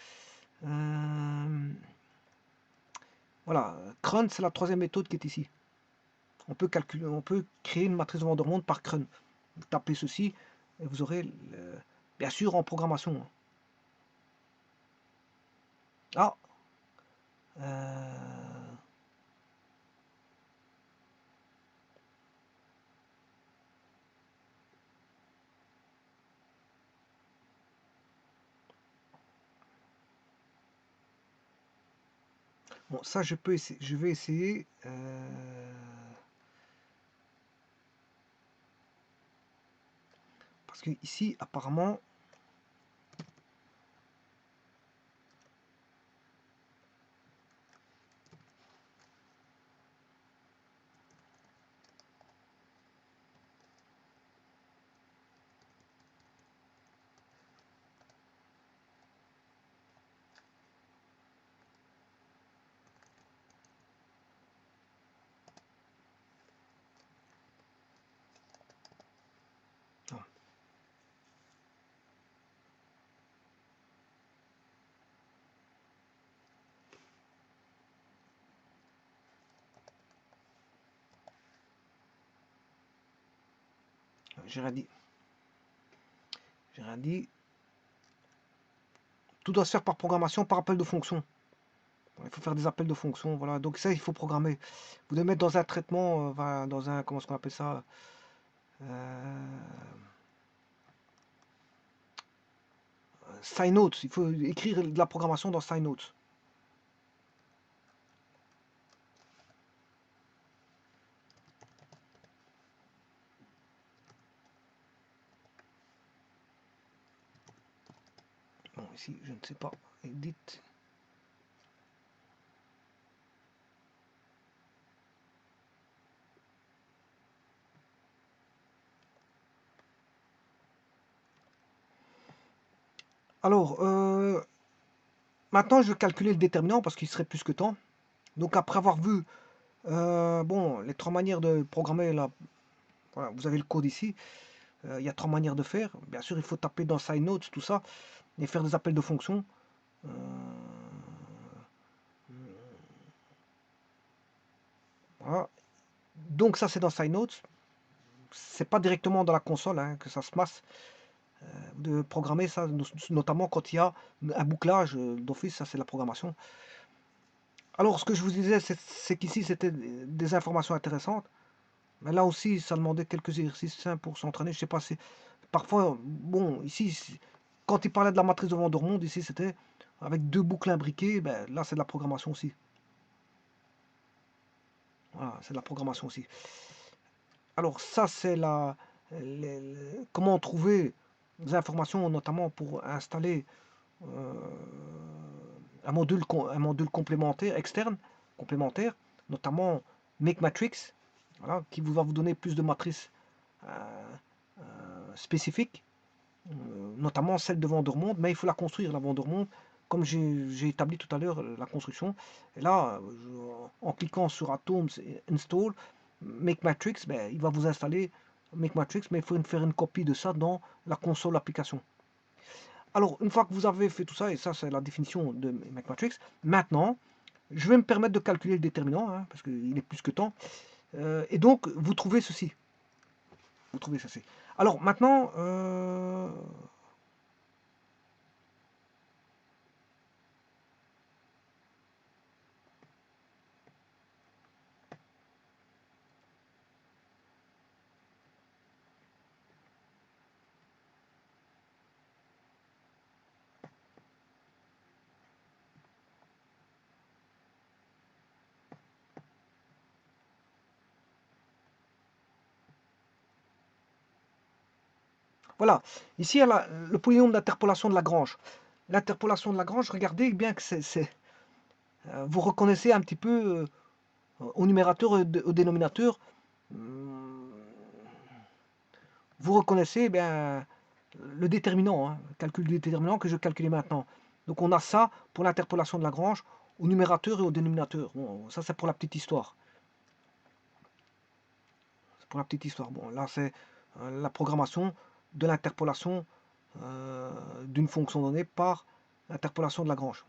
Voilà, cron, c'est la troisième méthode qui est ici. On peut calculer, on peut créer une matrice de Van der Monde par cron. Vous tapez ceci et vous aurez, bien sûr, en programmation. Hein. Ah. Bon, ça, je vais essayer. Parce que ici, apparemment, non, j'ai rien dit. J'ai rien dit. Tout doit se faire par programmation, par appel de fonction. Il faut faire des appels de fonctions, voilà. Donc ça, il faut programmer. Vous devez mettre dans un traitement, voilà, dans un, comment est-ce qu'on appelle ça? SciNotes. Il faut écrire de la programmation dans SciNotes. Bon, ici, je ne sais pas. Edit. Alors, maintenant, je vais calculer le déterminant parce qu'il serait plus que temps. Donc, après avoir vu bon, les trois manières de programmer, là, voilà, vous avez le code ici. Il y a trois manières de faire. Bien sûr, il faut taper dans SciNotes, tout ça, et faire des appels de fonctions. Euh, voilà. Donc, ça, c'est dans SciNotes. C'est pas directement dans la console hein, que ça se passe. De programmer ça, notamment quand il y a un bouclage d'office, ça c'est la programmation. Alors, ce que je vous disais, c'est qu'ici, c'était des informations intéressantes. Mais là aussi, ça demandait quelques exercices simples pour s'entraîner. Je sais pas si... Parfois, bon, ici, quand il parlait de la matrice de Vandermonde, ici, c'était avec deux boucles imbriquées. Ben, là, c'est de la programmation aussi. Voilà, c'est de la programmation aussi. Alors, ça, c'est comment trouver des informations, notamment pour installer euh, un module complémentaire, externe, complémentaire, notamment Make Matrix, voilà, qui va vous donner plus de matrices spécifiques, notamment celle de Vandermonde, mais il faut la construire, la Vandermonde, comme j'ai établi tout à l'heure la construction. Et là, en cliquant sur Atoms et Install, Make Matrix, ben, il va vous installer Make Matrix, mais il faut faire une copie de ça dans la console application. Alors, une fois que vous avez fait tout ça, et ça c'est la définition de Make Matrix, maintenant, je vais me permettre de calculer le déterminant, hein, parce qu'il est plus que temps. Et donc, vous trouvez ceci. Vous trouvez ceci. Alors, maintenant, voilà. Ici, il y a le polynôme d'interpolation de Lagrange. L'interpolation de Lagrange, regardez bien que vous reconnaissez un petit peu au numérateur et au dénominateur, vous reconnaissez bien le déterminant, hein, le calcul du déterminant que je calculais maintenant. Donc on a ça pour l'interpolation de Lagrange au numérateur et au dénominateur. Bon, ça c'est pour la petite histoire. C'est pour la petite histoire. Bon, là c'est la programmation de l'interpolation d'une fonction donnée par l'interpolation de Lagrange.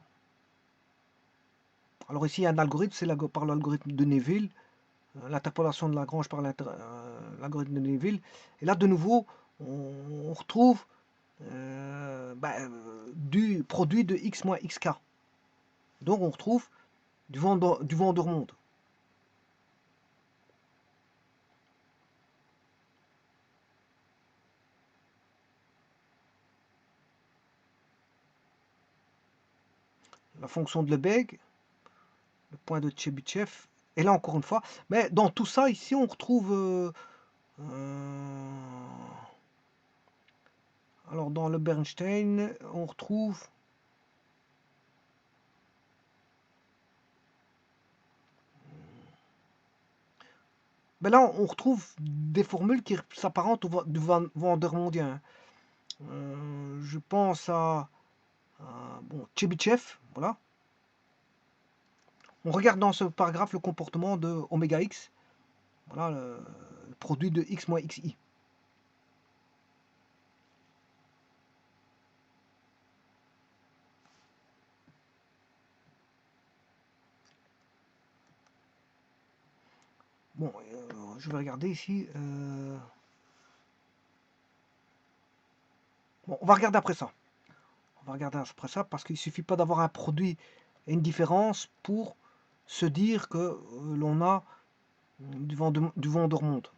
Alors ici il y a un algorithme, c'est par l'algorithme de Neville, l'interpolation de Lagrange par l'algorithme de Neville. Et là de nouveau, on retrouve du produit de x moins xk. Donc on retrouve du Vandermonde. La fonction de Lebesgue, le point de Chebyshev, et là encore une fois, mais dans tout ça ici on retrouve alors dans le Bernstein on retrouve ben là on retrouve des formules qui s'apparentent du Vandermondien. Je pense bon, Chebyshev, voilà. On regarde dans ce paragraphe le comportement de oméga x, voilà le produit de x moins xi. Bon, je vais regarder ici. Bon, on va regarder après ça. On va regarder après ça parce qu'il ne suffit pas d'avoir un produit une différence pour se dire que l'on a du vent de remonte.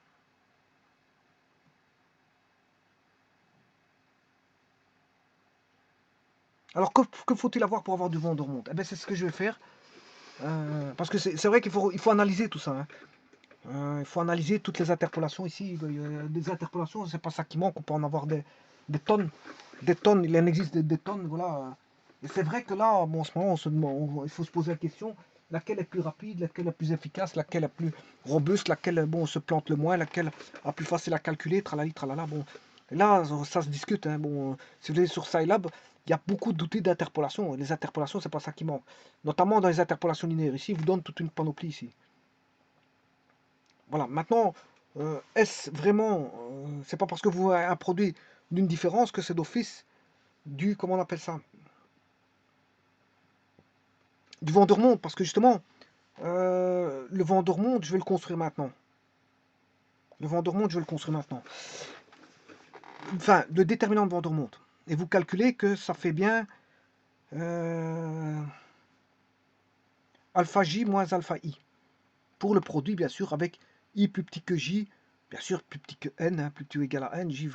Alors que faut-il avoir pour avoir du vent de remonte? Eh bien, c'est ce que je vais faire. Parce que c'est vrai il faut analyser tout ça, hein. Il faut analyser toutes les interpolations ici. Il y a des interpolations, c'est pas ça qui manque. On peut en avoir des tonnes. Des tonnes, il en existe des tonnes, voilà. Et c'est vrai que là, bon, en ce moment, il faut se poser la question, laquelle est plus rapide, laquelle est plus efficace, laquelle est plus robuste, laquelle, bon, se plante le moins, laquelle est plus facile à calculer, tralali, tralala, bon. Et là, ça se discute, hein, bon, si vous allez sur Scilab, il y a beaucoup d'outils d'interpolation. Les interpolations, c'est pas ça qui manque. Notamment dans les interpolations linéaires. Ici, ils vous donne toute une panoplie ici. Voilà, maintenant, est-ce vraiment, c'est pas parce que vous avez un produit d'une différence que c'est d'office du, comment on appelle ça, du vent de remonte, parce que justement, le vent de remonte, je vais le construire maintenant. Le vent de remonte, je vais le construire maintenant. Enfin, le déterminant de vent de remonte. Et vous calculez que ça fait bien alpha j moins alpha i. Pour le produit, bien sûr, avec i plus petit que j, bien sûr, plus petit que n, hein, plus petit ou égal à n, j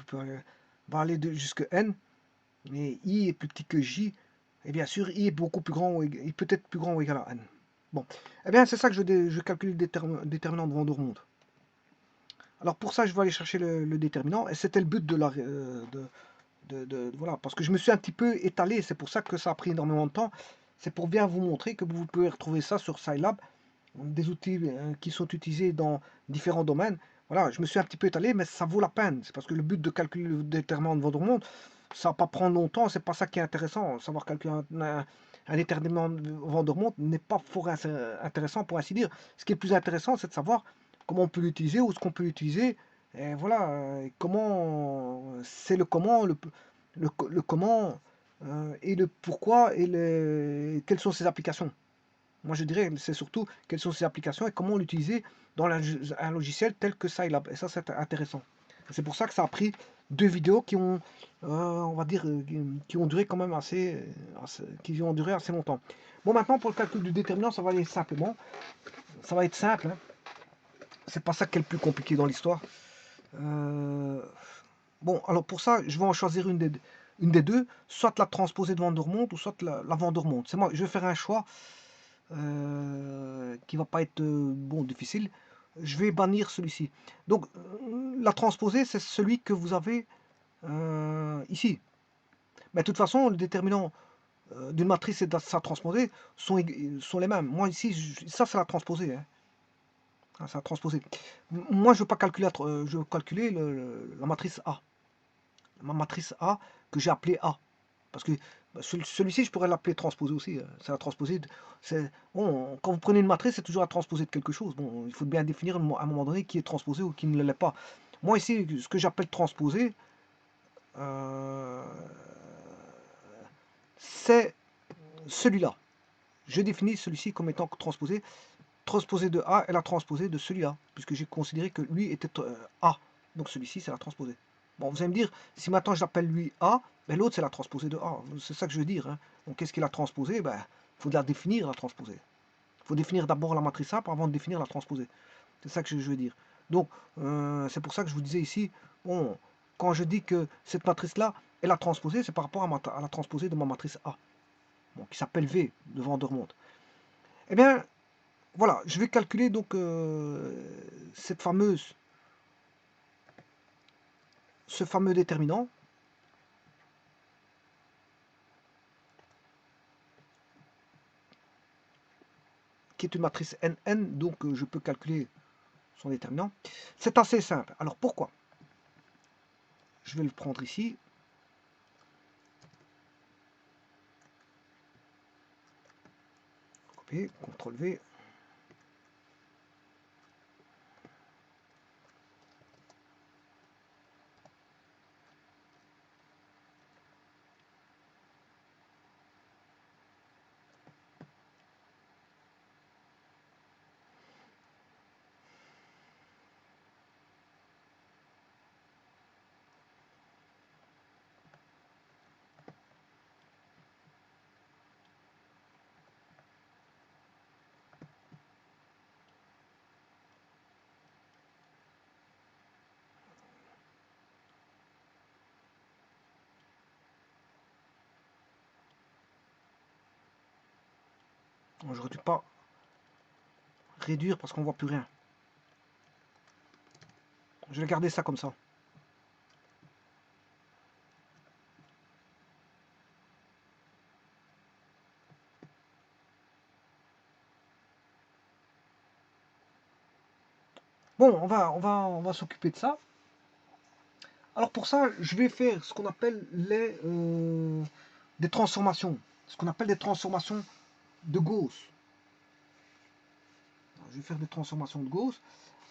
va aller jusqu'à n, mais i est plus petit que j, et bien sûr, i est beaucoup plus grand, il peut être plus grand ou égal à n. Bon, eh bien, c'est ça que je calcule le déterminant de vent de remonte. Alors pour ça, je vais aller chercher le déterminant, et c'était le but de la... voilà, parce que je me suis un petit peu étalé, c'est pour ça que ça a pris énormément de temps. C'est pour bien vous montrer que vous pouvez retrouver ça sur Scilab, des outils qui sont utilisés dans différents domaines. Voilà, je me suis un petit peu étalé, mais ça vaut la peine. C'est parce que le but de calculer le déterminant de vent de remonte, ça va pas prendre longtemps, c'est pas ça qui est intéressant. Savoir calculer un déterminant de vent de remonte n'est pas fort intéressant pour ainsi dire. Ce qui est plus intéressant, c'est de savoir comment on peut l'utiliser, où est-ce qu'on peut l'utiliser, et voilà, comment, c'est le comment, le comment, et le pourquoi, et quelles sont ses applications. Moi, je dirais, c'est surtout quelles sont ses applications et comment l'utiliser dans un logiciel tel que Scilab. Et ça, c'est intéressant. C'est pour ça que ça a pris 2 vidéos qui ont, on va dire, qui ont duré quand même qui ont duré assez longtemps. Bon, maintenant, pour le calcul du déterminant, ça va aller simplement. Ça va être simple, hein. C'est pas ça qui est le plus compliqué dans l'histoire. Bon, alors pour ça, je vais en choisir une des deux, soit la transposée de vent de remonte ou soit la vent de remonte. C'est moi, je vais faire un choix qui va pas être bon difficile. Je vais bannir celui-ci. Donc la transposée, c'est celui que vous avez ici. Mais de toute façon, le déterminant d'une matrice et de sa transposée sont les mêmes. Moi ici, ça c'est la transposée, hein. Ah, c'est la transposée. Moi je veux pas calculer, je veux calculer la matrice A. Ma matrice A que j'ai appelée A. Parce que bah, celui-ci, je pourrais l'appeler transposé aussi, hein. C'est la transposée. Bon, quand vous prenez une matrice, c'est toujours la transposée de quelque chose. Bon, il faut bien définir à un moment donné qui est transposé ou qui ne l'est pas. Moi, ici, ce que j'appelle transposé, euh, c'est celui-là. Je définis celui-ci comme étant transposé. Transposé de A est la transposée de celui-là, puisque j'ai considéré que lui était A. Donc celui-ci, c'est la transposée. Bon, vous allez me dire, si maintenant j'appelle lui A, ben l'autre c'est la transposée de A. C'est ça que je veux dire, hein. Donc qu'est-ce qu'il a transposé? Ben, il faut la définir, la transposée. Il faut définir d'abord la matrice A avant de définir la transposée. C'est ça que je veux dire. Donc, c'est pour ça que je vous disais ici, bon, quand je dis que cette matrice-là est la transposée, c'est par rapport à la transposée de ma matrice A, bon, qui s'appelle V, de vent de remonte. Eh bien, voilà, je vais calculer donc ce fameux déterminant. Qui est une matrice NN, donc je peux calculer son déterminant. C'est assez simple. Alors pourquoi? Je vais le prendre ici. Copier, CTRL V. J'aurais dû pas réduire parce qu'on voit plus rien. Je vais garder ça comme ça. Bon, on va s'occuper de ça. Alors pour ça, je vais faire ce qu'on appelle des transformations. Ce qu'on appelle des transformations de Gauss. Je vais faire des transformations de Gauss.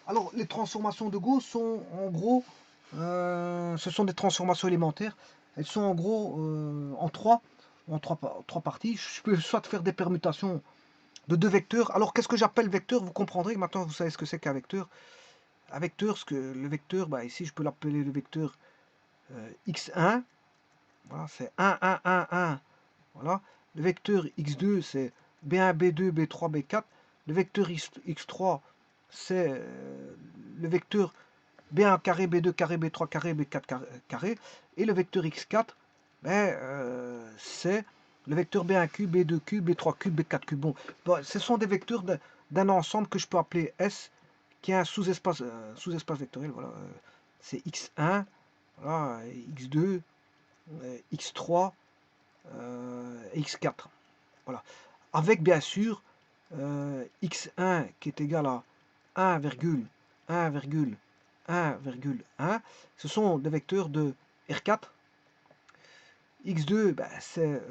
Alors les transformations de Gauss sont en gros, ce sont des transformations élémentaires. Elles sont en gros en trois parties. Je peux soit faire des permutations de deux vecteurs. Alors qu'est-ce que j'appelle vecteur? Vous comprendrez que maintenant vous savez ce que c'est qu'un vecteur. Un vecteur, le vecteur, bah, ici je peux l'appeler le vecteur x1. Voilà, c'est 1, 1, 1, 1. Voilà. Le vecteur x2, c'est b1, b2, b3, b4. Le vecteur x3, c'est le vecteur b1 carré, b2 carré, b3 carré, b4 carré. Et le vecteur x4, ben, c'est le vecteur b1 cube, b2 cube, b3 cube, b4 cube. Bon, ce sont des vecteurs d'un ensemble que je peux appeler S, qui est un sous-espace vectoriel. Voilà, c'est x1, voilà, x2, x3, x4. Voilà. Avec bien sûr x1 qui est égal à 1,1,1,1. Ce sont des vecteurs de R4. x2, ben, c'est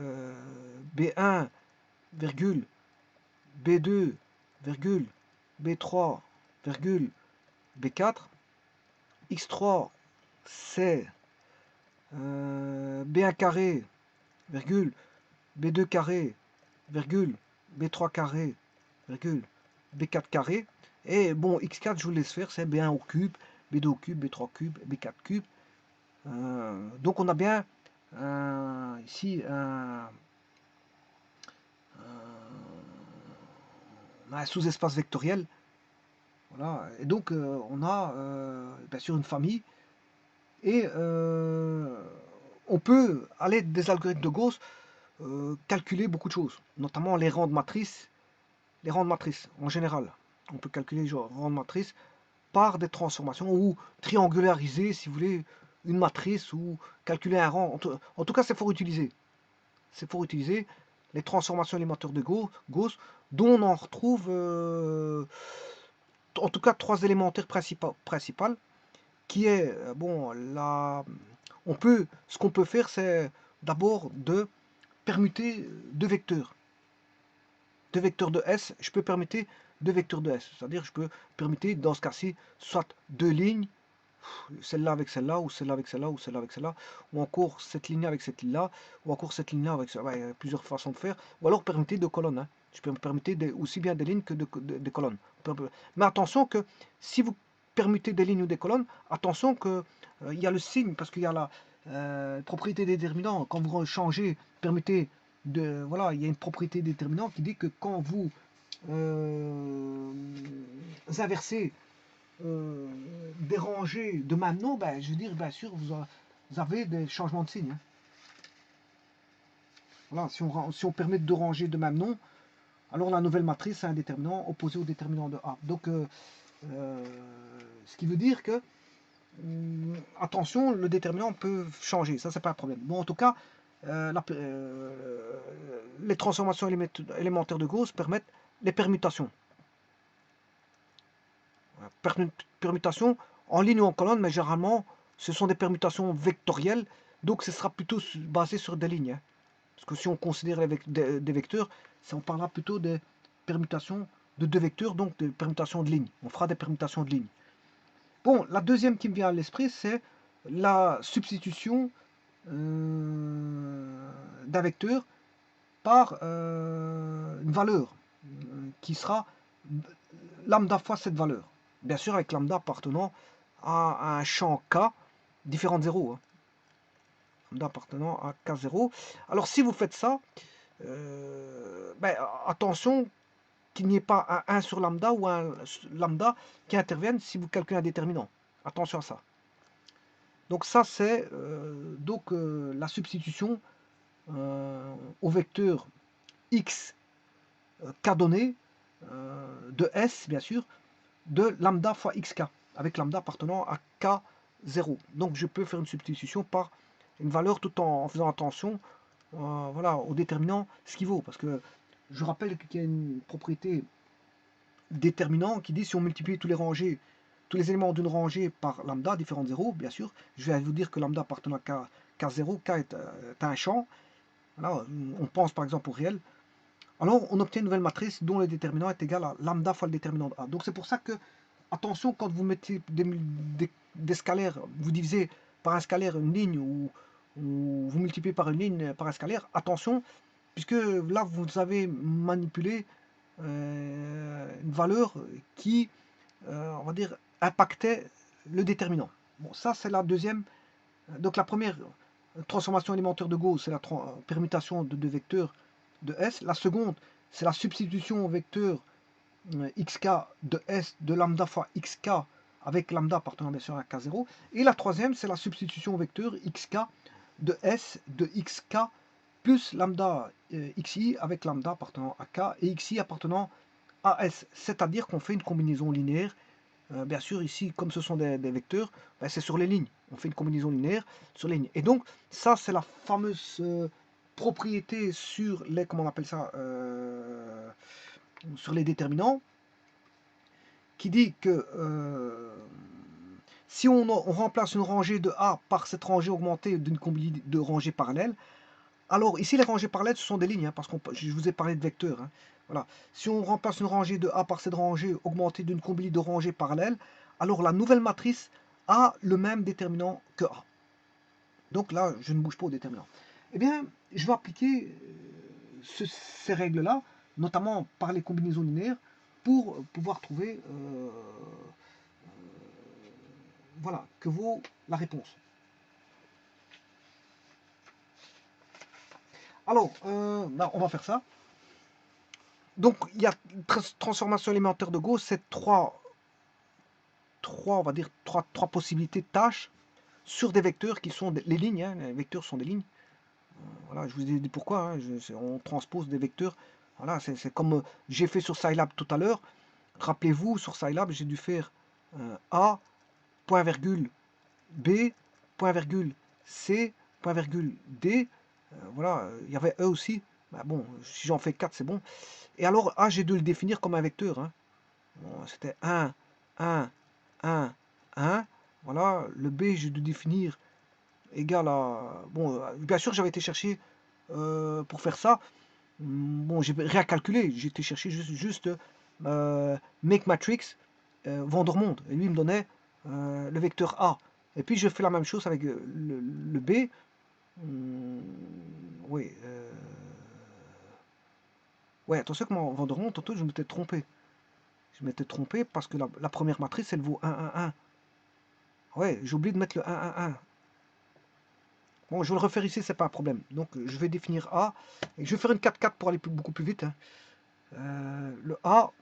B1, B2, B3, B4. x3, c'est B1 carré, virgule, B2 carré, virgule, B3 carré, virgule, B4 carré. Et bon, x4, je vous laisse faire, c'est B1 au cube, B2 au cube, B3 cube, B4 cube. Donc on a bien ici un sous-espace vectoriel. Voilà. Et donc on a bien sûr une famille. Et on peut, à l'aide des algorithmes de Gauss, calculer beaucoup de choses, notamment les rangs de matrices. Les rangs de matrices, en général. On peut calculer les rangs de matrices par des transformations ou triangulariser, si vous voulez, une matrice ou calculer un rang. En tout cas, c'est fort utilisé. C'est fort utilisé. Les transformations élémentaires de Gauss, dont on en retrouve en tout cas trois élémentaires principales, qui est, bon, ce qu'on peut faire, c'est d'abord de permuter deux vecteurs. Deux vecteurs de S, je peux permuter deux vecteurs de S. C'est-à-dire je peux permuter, dans ce cas-ci, soit deux lignes, celle-là avec celle-là, ou celle-là avec celle-là, ou celle-là avec celle-là, ou encore cette ligne avec cette ligne-là, ou encore cette ligne-là avec celle-là. Ouais, il y a plusieurs façons de faire. Ou alors permuter deux colonnes. Hein. Je peux permuter aussi bien des lignes que des colonnes. Mais attention que si vous permutez des lignes ou des colonnes, attention que il y a le signe, parce qu'il y a la propriété déterminant. Quand vous changez, permettez voilà, il y a une propriété déterminante qui dit que quand vous inversez des rangées de même nom, ben, je veux dire, bien sûr, vous avez des changements de signe. Hein. Voilà, si on permet de ranger de même nom, alors la nouvelle matrice c'est un déterminant opposé au déterminant de A. Donc, ce qui veut dire que, attention, le déterminant peut changer, ça c'est pas un problème. Bon, en tout cas, les transformations élémentaires de Gauss permettent les permutations. Permutations en ligne ou en colonne, mais généralement, ce sont des permutations vectorielles, donc ce sera plutôt basé sur des lignes. Hein. Parce que si on considère des vecteurs, on parlera plutôt des permutations de deux vecteurs, donc des permutations de lignes. On fera des permutations de lignes. Bon, la deuxième qui me vient à l'esprit, c'est la substitution d'un vecteur par une valeur qui sera lambda fois cette valeur. Bien sûr, avec lambda appartenant à un champ K différent de 0. Hein. Lambda appartenant à K0. Alors, si vous faites ça, ben, attention qu'il n'y ait pas un 1 sur lambda ou un lambda qui intervienne si vous calculez un déterminant. Attention à ça. Donc ça, c'est la substitution au vecteur x K donné de S, bien sûr, de lambda fois xk, avec lambda appartenant à K0. Donc je peux faire une substitution par une valeur tout en faisant attention voilà, au déterminant ce qui vaut. Parce que je rappelle qu'il y a une propriété déterminant qui dit si on multiplie tous les éléments d'une rangée par lambda différent de 0, bien sûr, je vais vous dire que lambda appartenant à K0, K est un champ. Voilà, on pense par exemple au réel. Alors on obtient une nouvelle matrice dont le déterminant est égal à lambda fois le déterminant de A. Donc c'est pour ça que, attention, quand vous mettez des scalaires, vous divisez par un scalaire une ligne ou vous multipliez par une ligne par un scalaire, attention, puisque là vous avez manipulé une valeur qui, on va dire, impactait le déterminant. Bon, ça c'est la deuxième. Donc la première transformation élémentaire de Gauss, c'est la permutation de deux vecteurs de S. La seconde, c'est la substitution au vecteur xk de S de lambda fois xk avec lambda appartenant bien sûr à k0. Et la troisième, c'est la substitution au vecteur xk de S de xk plus lambda xi avec lambda appartenant à k et xi appartenant à S. C'est-à-dire qu'on fait une combinaison linéaire. Bien sûr, ici, comme ce sont des vecteurs, ben, c'est sur les lignes. On fait une combinaison linéaire sur les lignes. Et donc, ça, c'est la fameuse propriété sur les, comment on appelle ça, sur les déterminants, qui dit que si on remplace une rangée de A par cette rangée augmentée d'une combinaison de rangées parallèles, alors ici les rangées parallèles ce sont des lignes, hein, parce que je vous ai parlé de vecteurs. Hein, voilà. Si on remplace une rangée de A par cette rangée augmentée d'une combinaison de rangées parallèles, alors la nouvelle matrice a le même déterminant que A. Donc là, je ne bouge pas au déterminant. Eh bien, je vais appliquer ces règles-là, notamment par les combinaisons linéaires, pour pouvoir trouver voilà, que vaut la réponse. Alors, ben, on va faire ça. Donc, il y a transformation élémentaire de Gauss, c'est on va dire, trois possibilités de tâches sur des vecteurs qui sont les lignes. Hein, les vecteurs sont des lignes. Voilà, je vous ai dit pourquoi. Hein, on transpose des vecteurs. Voilà, c'est comme j'ai fait sur Scilab tout à l'heure. Rappelez-vous, sur Scilab, j'ai dû faire A, point virgule, B, point virgule, C, point virgule, D. Voilà, il y avait E aussi. Bah bon, si j'en fais 4, c'est bon. Et alors, A, j'ai dû le définir comme un vecteur. Hein. Bon, c'était 1, 1, 1, 1. Voilà, le B, j'ai dû définir égal à... Bon, bien sûr, j'avais été chercher pour faire ça. Bon, j'ai rien calculé. J'ai été chercher juste make matrix Vandermonde. Et lui, il me donnait le vecteur A. Et puis, je fais la même chose avec le B. Oui. Ouais, attention que mon Vandermonde, tantôt, je m'étais trompé. Je m'étais trompé parce que la première matrice, elle vaut 1, 1, 1. Ouais, j'ai oublié de mettre le 1, 1, 1. Bon, je vais le refaire ici, c'est pas un problème. Donc, je vais définir A. Et je vais faire une 4, 4 pour aller beaucoup plus vite. Hein. Le A.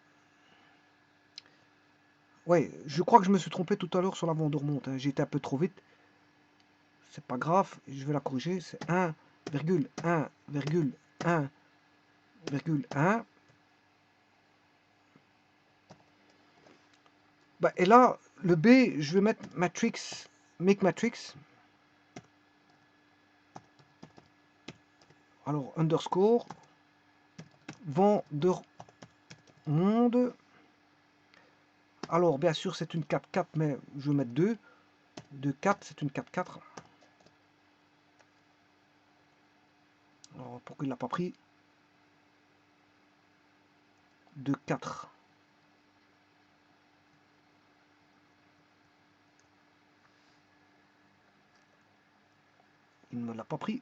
Ouais, je crois que je me suis trompé tout à l'heure sur la Vandermonde. Hein. J'ai été un peu trop vite. C'est pas grave, je vais la corriger. C'est 1,1,1,1. Bah, et là, le B, je vais mettre matrix, make matrix. Alors, underscore, Vandermonde. Alors, bien sûr, c'est une 4, 4, mais je vais mettre 2. 2, 4, c'est une 4, 4. Alors, pourquoi il l'a pas pris 2, 4. Il ne me l'a pas pris.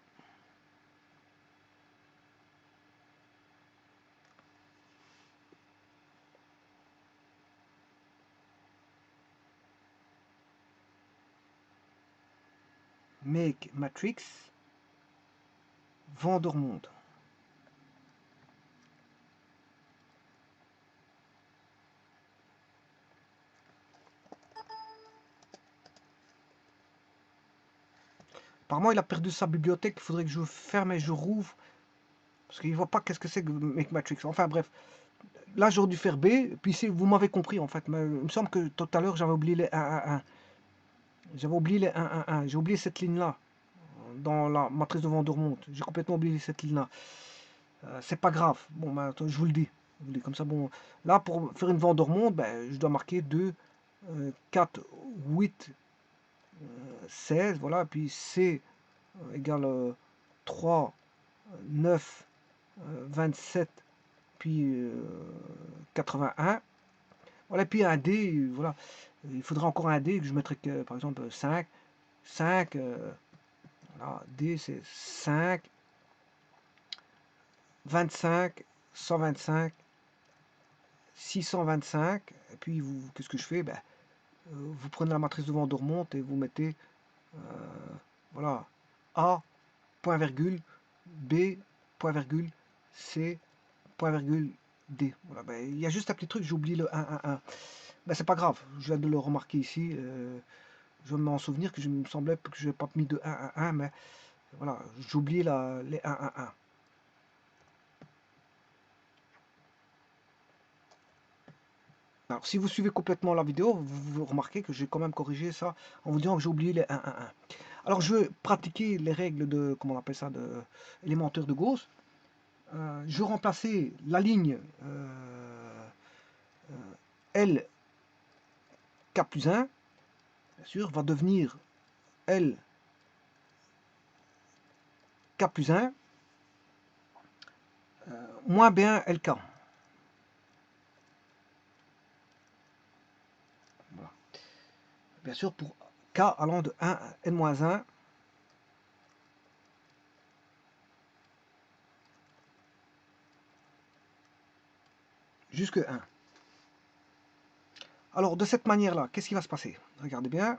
Make matrix Vandermonde. Apparemment, il a perdu sa bibliothèque. Il faudrait que je ferme et je rouvre. Parce qu'il ne voit pas qu'est-ce que c'est que Make Matrix. Enfin bref, là j'aurais dû faire B, puis vous m'avez compris en fait. Mais il me semble que tout à l'heure j'avais oublié les 1, 1, 1. J'avais oublié les 1, 1, 1. J'ai oublié cette ligne-là dans la matrice de Vandermonde. J'ai complètement oublié cette ligne-là. C'est pas grave. Bon, ben, attends, je vous le dis. Comme ça, bon. Là, pour faire une Vandermonde, ben, je dois marquer 2, 4, 8, 16. Voilà. Puis C égale 3, 9, 27, puis 81. Voilà, puis un D, voilà. Il faudra encore un D que je mettrai que, par exemple, 5. 5, voilà, D c'est 5, 25, 125, 625. Et puis, qu'est-ce que je fais? Ben, vous prenez la matrice de Vandermonde et vous mettez, voilà, A, point virgule, B, point virgule, C, point virgule, D. Voilà, ben, il y a juste un petit truc, j'ai oublié le 1, 1, 1. Ben, c'est pas grave, je viens de le remarquer ici. Je vais m'en souvenir que je me semblait que je n'ai pas mis de 1, 1, 1, mais voilà, j'ai oublié les 1, 1, 1. Alors, si vous suivez complètement la vidéo, vous remarquez que j'ai quand même corrigé ça en vous disant que j'ai oublié les 1, 1, 1. Alors, je vais pratiquer les règles de, comment on appelle ça, de élémentaire de Gauss. Je vais remplacer la ligne L K plus 1, bien sûr, va devenir L K plus 1 moins B1 LK. Voilà. Bien sûr, pour K allant de 1 à N-1 jusque 1. Alors, de cette manière-là, qu'est-ce qui va se passer? Regardez bien.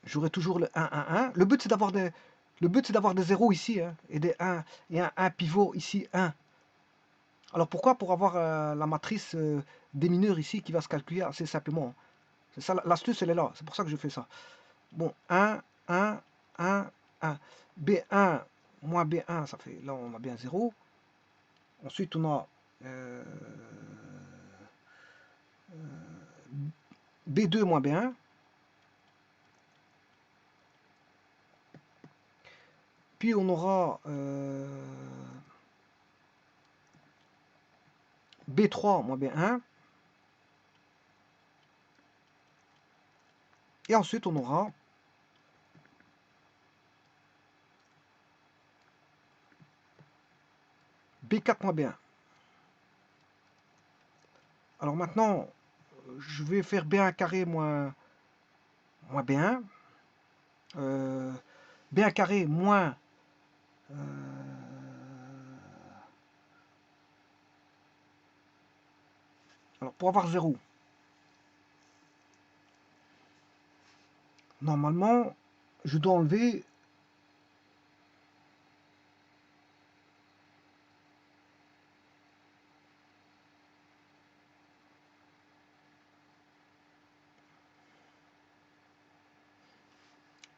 J'aurai toujours le 1, 1, 1. Le but, c'est d'avoir des 0 ici, hein, et des 1, et un 1 pivot ici, 1. Alors, pourquoi? Pour avoir la matrice des mineurs ici qui va se calculer assez simplement. C'est ça, l'astuce, elle est là. C'est pour ça que je fais ça. Bon, 1, 1, 1, 1. B1 moins B1, ça fait, là, on a bien 0. Ensuite, on a B2 moins B1. Puis on aura B3 moins B1. Et ensuite, on aura B4 moins B1. Alors maintenant, je vais faire B1 carré moins B1. B1 carré moins alors pour avoir 0, normalement, je dois enlever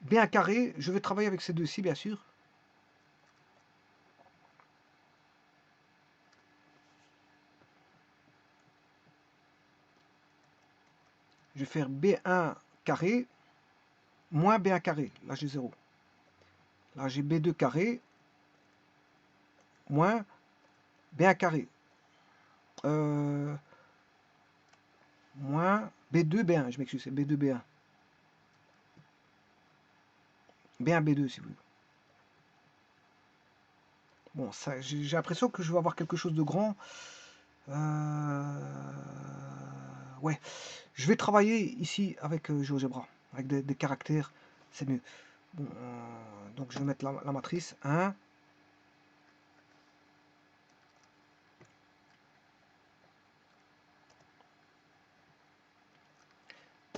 B1 carré. Je vais travailler avec ces deux-ci, bien sûr. Je vais faire B1 carré moins B1 carré. Là, j'ai 0. Là, j'ai B2 carré moins B1 carré. Moins B2, B1. Je m'excuse, c'est B2, B1. B1, B2, si vous voulez. Bon, ça, j'ai l'impression que je vais avoir quelque chose de grand. Ouais. Je vais travailler ici avec GeoGebra, avec des caractères, c'est mieux. Bon, donc je vais mettre la matrice 1.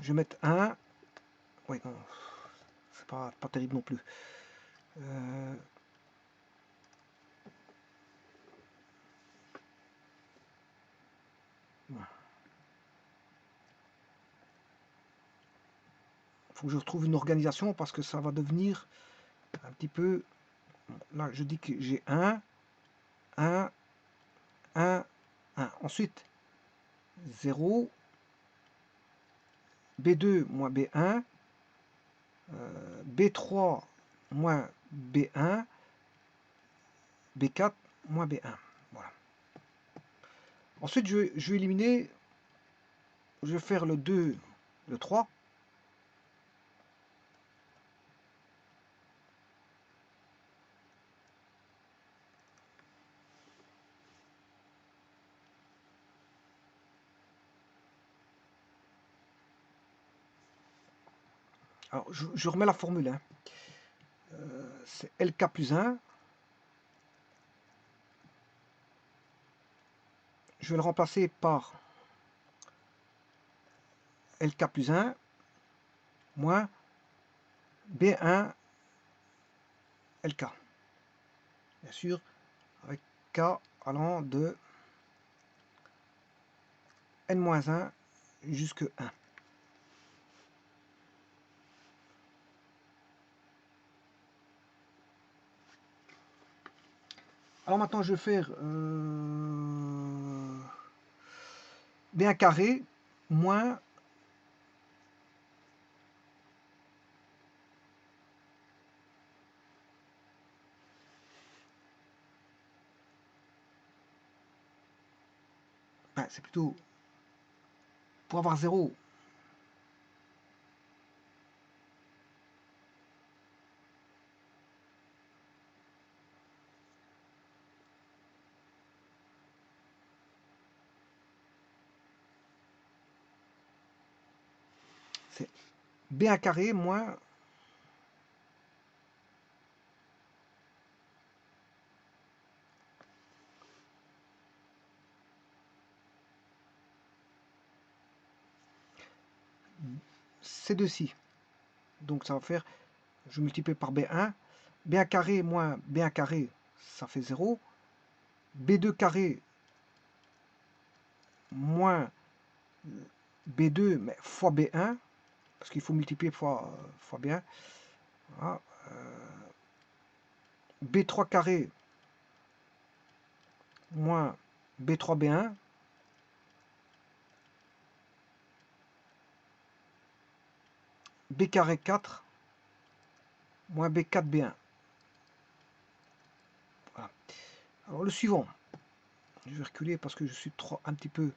Je vais mettre 1. Ouais, non, c'est pas terrible non plus. faut que je retrouve une organisation parce que ça va devenir un petit peu... Là, je dis que j'ai 1, 1, 1, 1. Ensuite, 0, B2 moins B1, B3 moins B1, B4 moins B1. Voilà. Ensuite, je vais éliminer, je vais faire le 2, le 3. Alors, je remets la formule. Hein. C'est LK plus 1. Je vais le remplacer par LK plus 1 moins B1 LK. Bien sûr, avec K allant de N-1 jusqu'à 1. Alors maintenant, je vais faire B1 carré moins c'est plutôt pour avoir 0. C'est B1 carré moins C2ci. Donc ça va faire, je multiplie par B1. B1 carré moins B1 carré, ça fait 0. B2 carré moins B2 mais fois B1, parce qu'il faut multiplier fois B1. Voilà. B3 carré moins B3 B1. B carré 4 moins B4 B1. Voilà. Alors le suivant, je vais reculer parce que je suis trop un petit peu...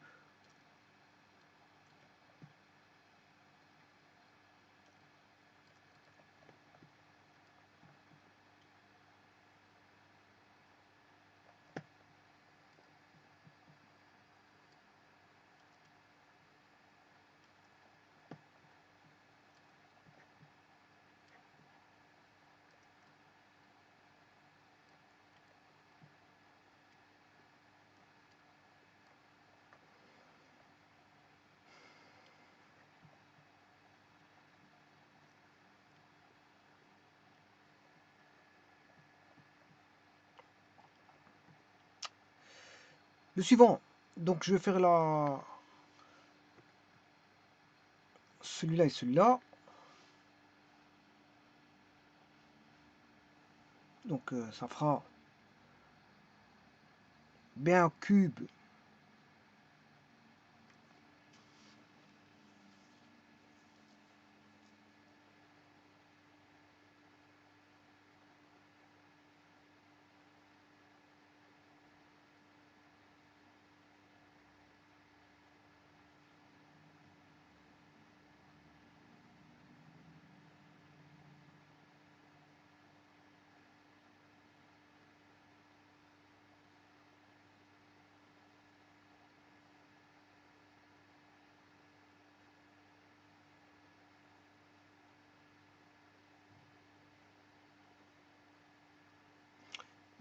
Le suivant, donc je vais faire celui-là et celui-là. Donc ça fera B1 cube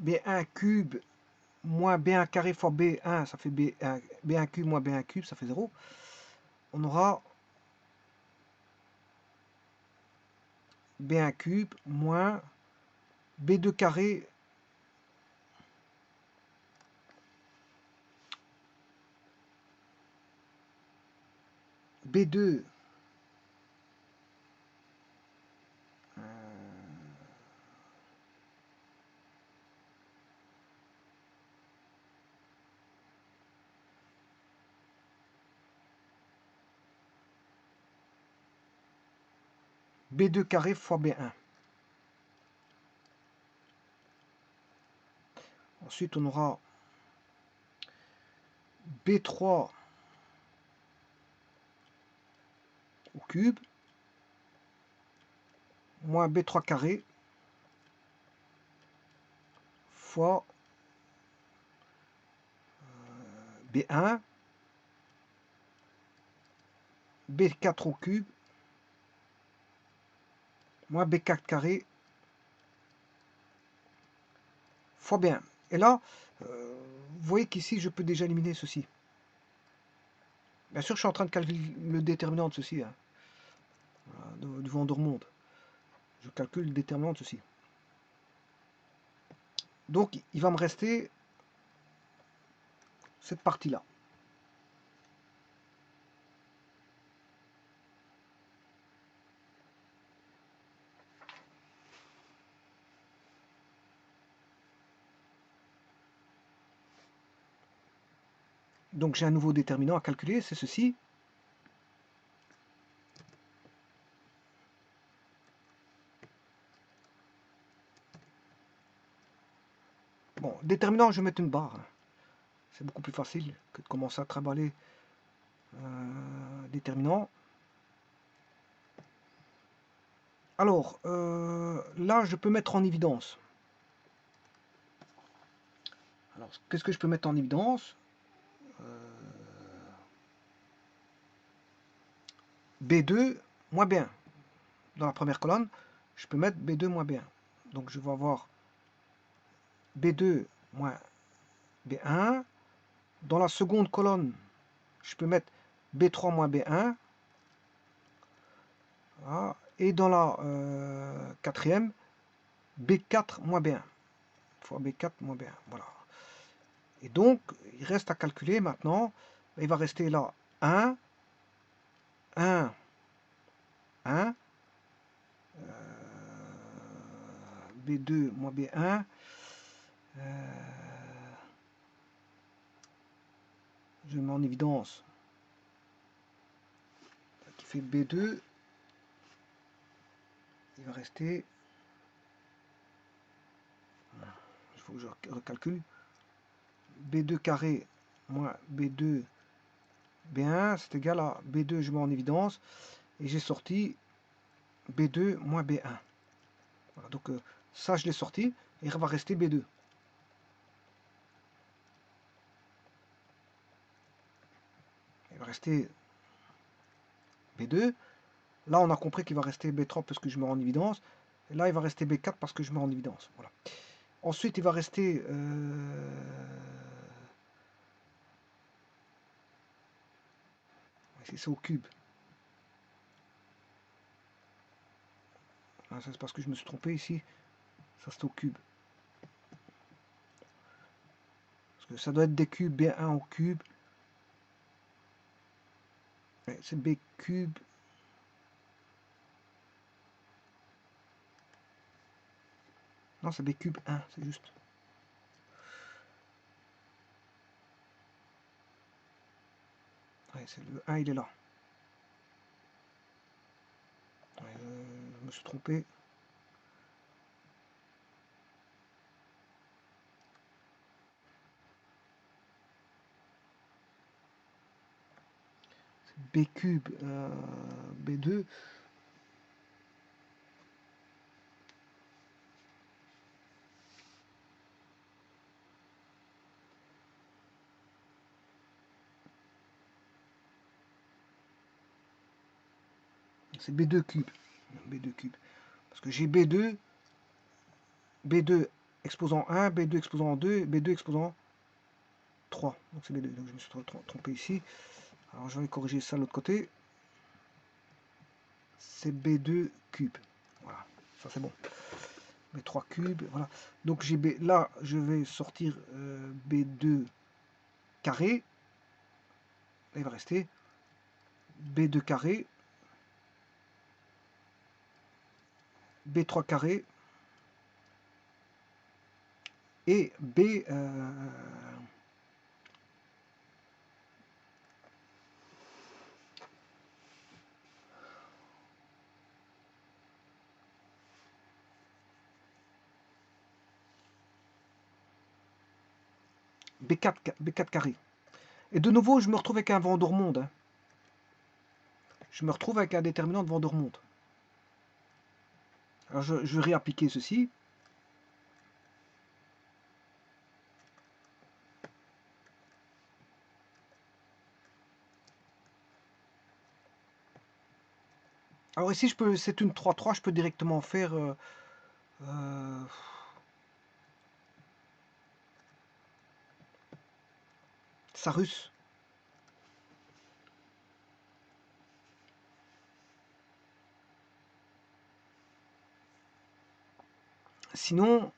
B1 cube moins B1 carré fois B1, ça fait B1 cube moins B1 cube, ça fait 0. On aura B1 cube moins B2 carré B2 B2 carré fois B1. Ensuite, on aura B3 au cube moins B3 carré fois B1 B4 au cube moins B4 carré fois B1. Et là, vous voyez qu'ici, je peux déjà éliminer ceci. Bien sûr, je suis en train de calculer le déterminant de ceci, hein, du vent de remonte. Je calcule le déterminant de ceci. Donc, il va me rester cette partie-là. Donc, j'ai un nouveau déterminant à calculer, c'est ceci. Bon, déterminant, je vais mettre une barre. C'est beaucoup plus facile que de commencer à trimballer déterminant. Alors, là, je peux mettre en évidence. Alors, qu'est-ce que je peux mettre en évidence? B2 moins B1. Dans la première colonne, je peux mettre B2 moins B1. Donc, je vais avoir B2 moins B1. Dans la seconde colonne, je peux mettre B3 moins B1. Voilà. Et dans la quatrième, B4 moins B1. Fois B4 moins B1. Voilà. Et donc, il reste à calculer maintenant. Il va rester là 1, 1, 1. B2 moins B1. Je mets en évidence qui fait B2. Il va rester. Il faut que je recalcule. B2 carré moins B2 B1, c'est égal à B2, je mets en évidence. Et j'ai sorti B2 moins B1. Voilà, donc ça, je l'ai sorti. Et il va rester B2. Il va rester B2. Là, on a compris qu'il va rester B3 parce que je mets en évidence. Et là, il va rester B4 parce que je mets en évidence. Voilà. Ensuite, il va rester... c'est au cube. Ah, ça, c'est parce que je me suis trompé ici. Ça, c'est au cube. Parce que ça doit être des cubes B1 au cube. C'est B cube. Non, c'est B cube 1, c'est juste. Ouais, c'est le 1, il est là. Ouais, je me suis trompé. B cube B2. C'est B2 cube. B2 cube. Parce que j'ai B2, B2 exposant 1, B2 exposant 2, B2 exposant 3. Donc c'est B2. Donc je me suis trompé ici. Alors je vais corriger ça de l'autre côté. C'est B2 cube. Voilà, ça c'est bon. B3 cube, voilà. Donc j'ai B, là je vais sortir B2 carré. Là, il va rester B2 carré, B3 carré et B B4 carré. Et de nouveau, je me retrouve avec un Vandermonde. Hein. Je me retrouve avec un déterminant de Vandermonde. Alors je vais réappliquer ceci. Alors ici, c'est une 3-3, je peux directement faire Sarus. Sinon,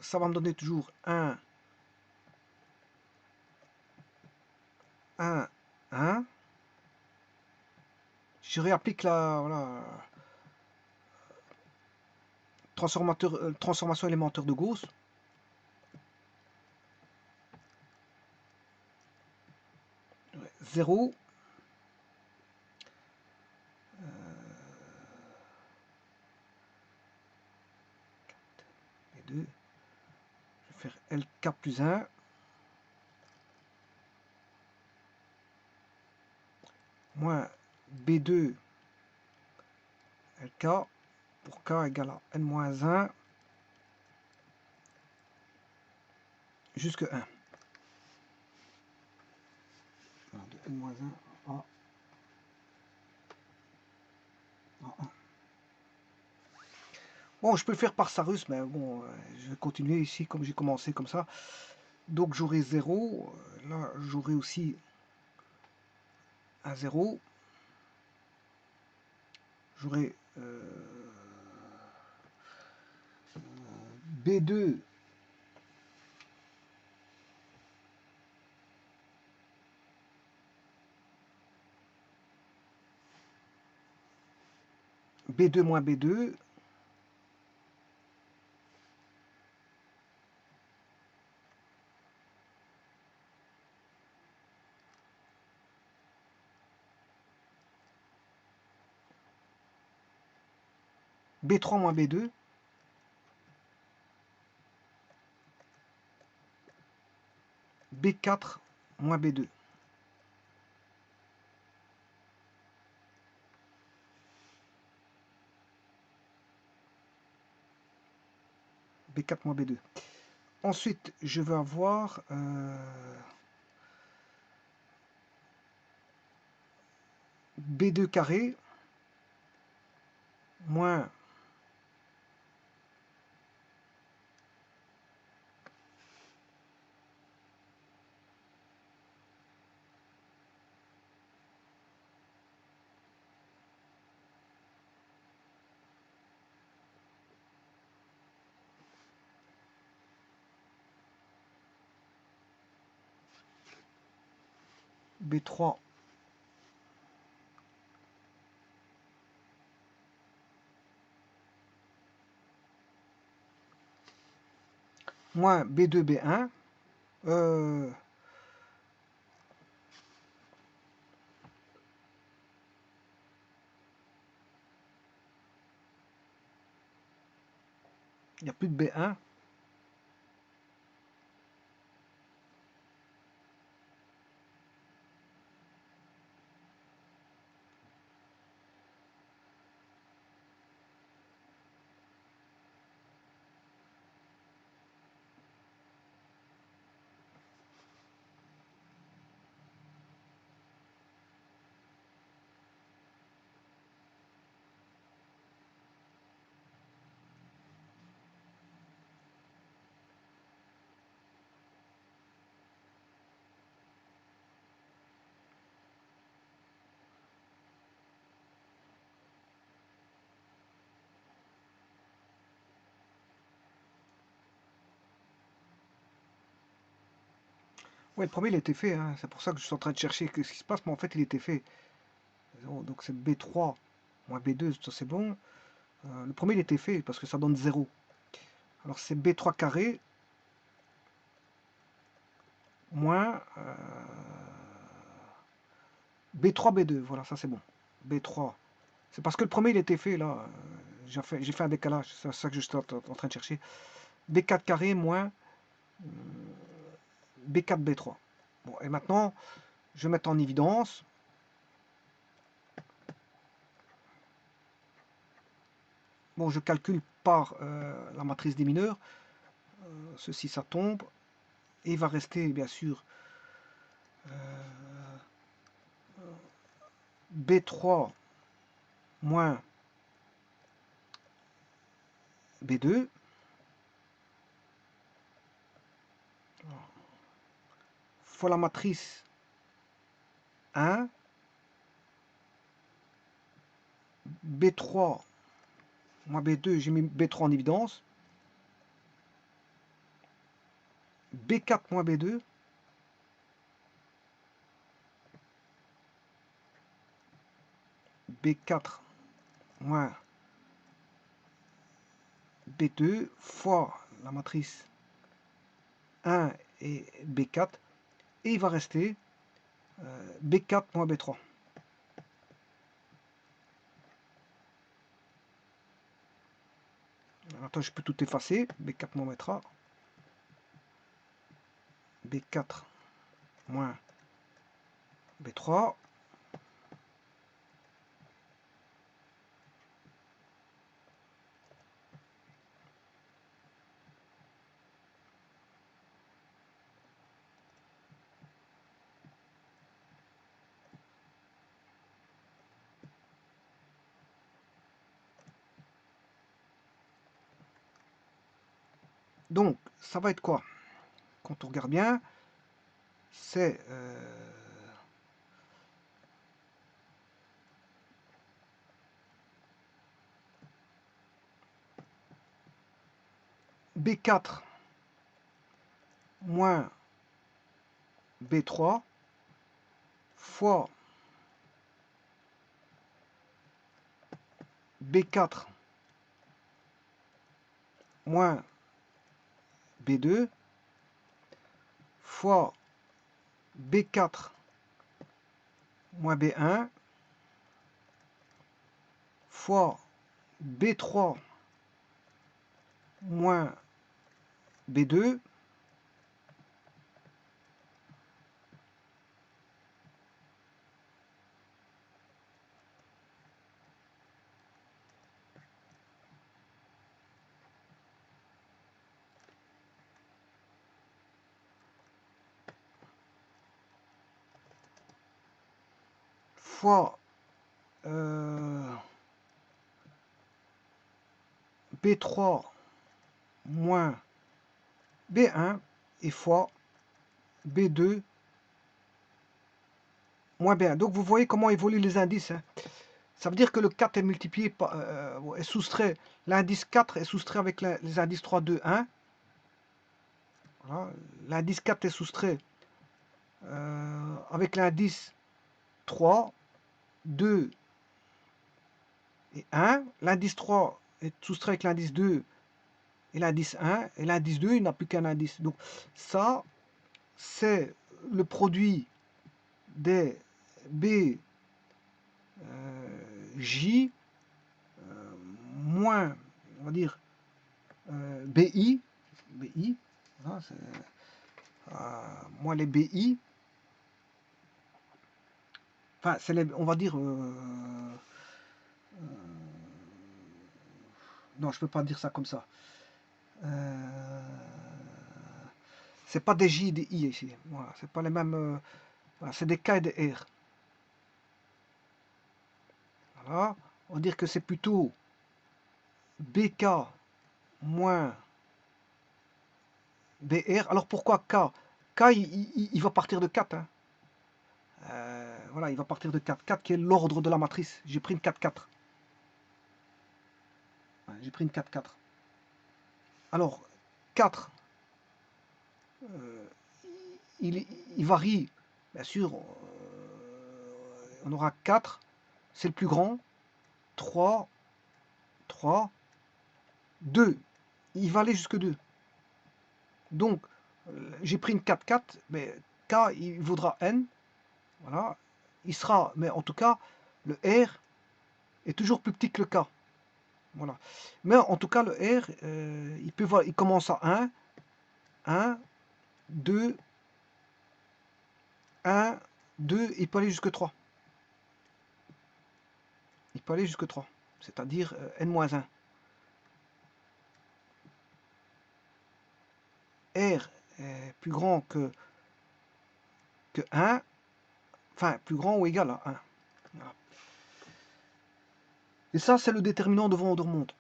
ça va me donner toujours 1, 1, 1. Je réapplique la voilà, transformation élémentaire de Gauss. Ouais, 0. Et 2. Je vais faire LK plus 1. Moins B2 LK pour K égale à N-1 jusque 1. Alors, de N-1 à 1. Bon, je peux le faire par Sarus, mais bon, je vais continuer ici comme j'ai commencé comme ça. Donc j'aurai 0. Là, j'aurai aussi un 0. J'aurai B2 B2 moins B2. B3 moins B2. B4 moins B2. B4 moins B2. Ensuite, je vais avoir B2 carré moins B3 moins B2 B1. Il n'y a plus de B1. Ouais, le premier il était fait, hein. C'est pour ça que je suis en train de chercher ce qui se passe, mais en fait il était fait. Donc c'est B3 moins B2, ça c'est bon. Le premier il était fait parce que ça donne 0. Alors c'est B3 carré moins B3 B2. Voilà, ça c'est bon. B3. C'est parce que le premier il était fait là. J'ai fait un décalage, c'est ça que je suis en train de chercher. B4 carré moins B4, B3. Bon, et maintenant, je vais mettre en évidence. Bon, je calcule par la matrice des mineurs. Ceci, ça tombe. Et il va rester, bien sûr, B3 moins B2 fois la matrice 1, B3 moins B2, j'ai mis B3 en évidence, B4 moins B2, B4 moins B2 fois la matrice 1 et B4, et il va rester B4 moins B3. Attends, je peux tout effacer. B4 moins B3. B4 moins B3. Donc, ça va être quoi? Quand on regarde bien, c'est B4 moins B3 fois B4 moins B2 fois B4 moins B1 fois B3 moins B2 fois B3 moins B1 et fois B2 moins B1. Donc vous voyez comment évoluent les indices. Hein. Ça veut dire que le 4 est multiplié par, est soustrait, l'indice 4 est soustrait avec les indices 3, 2, 1. Voilà. L'indice 4 est soustrait avec l'indice 3, 2 et 1. L'indice 3 est soustrait avec l'indice 2 et l'indice 1. Et l'indice 2, il n'a plus qu'un indice. Donc ça, c'est le produit des B, J, moins, on va dire, BI, voilà, moins les BI, enfin, c'est on va dire, non, je peux pas dire ça comme ça. C'est pas des J et des I ici, voilà, c'est pas les mêmes, voilà, c'est des K et des R. Voilà, on va dire que c'est plutôt BK moins BR. Alors pourquoi K? K, il va partir de 4. Hein. Voilà, il va partir de 4. 4 qui est l'ordre de la matrice. J'ai pris une 4, 4. Ouais, j'ai pris une 4, 4. Alors, 4, il varie. Bien sûr, on aura 4, c'est le plus grand. 3, 3, 2. Il va aller jusque 2. Donc, j'ai pris une 4, 4, mais K, il vaudra N. Voilà. Il sera, mais en tout cas, le R est toujours plus petit que le K. Voilà. Mais en tout cas, le R, il commence à 1, 1, 2, 1, 2, il peut aller jusque 3. Il peut aller jusque 3, c'est-à-dire n-1. R est plus grand que 1, enfin plus grand ou égal à 1. Voilà. Et ça, c'est le déterminant de vent ou de remonte.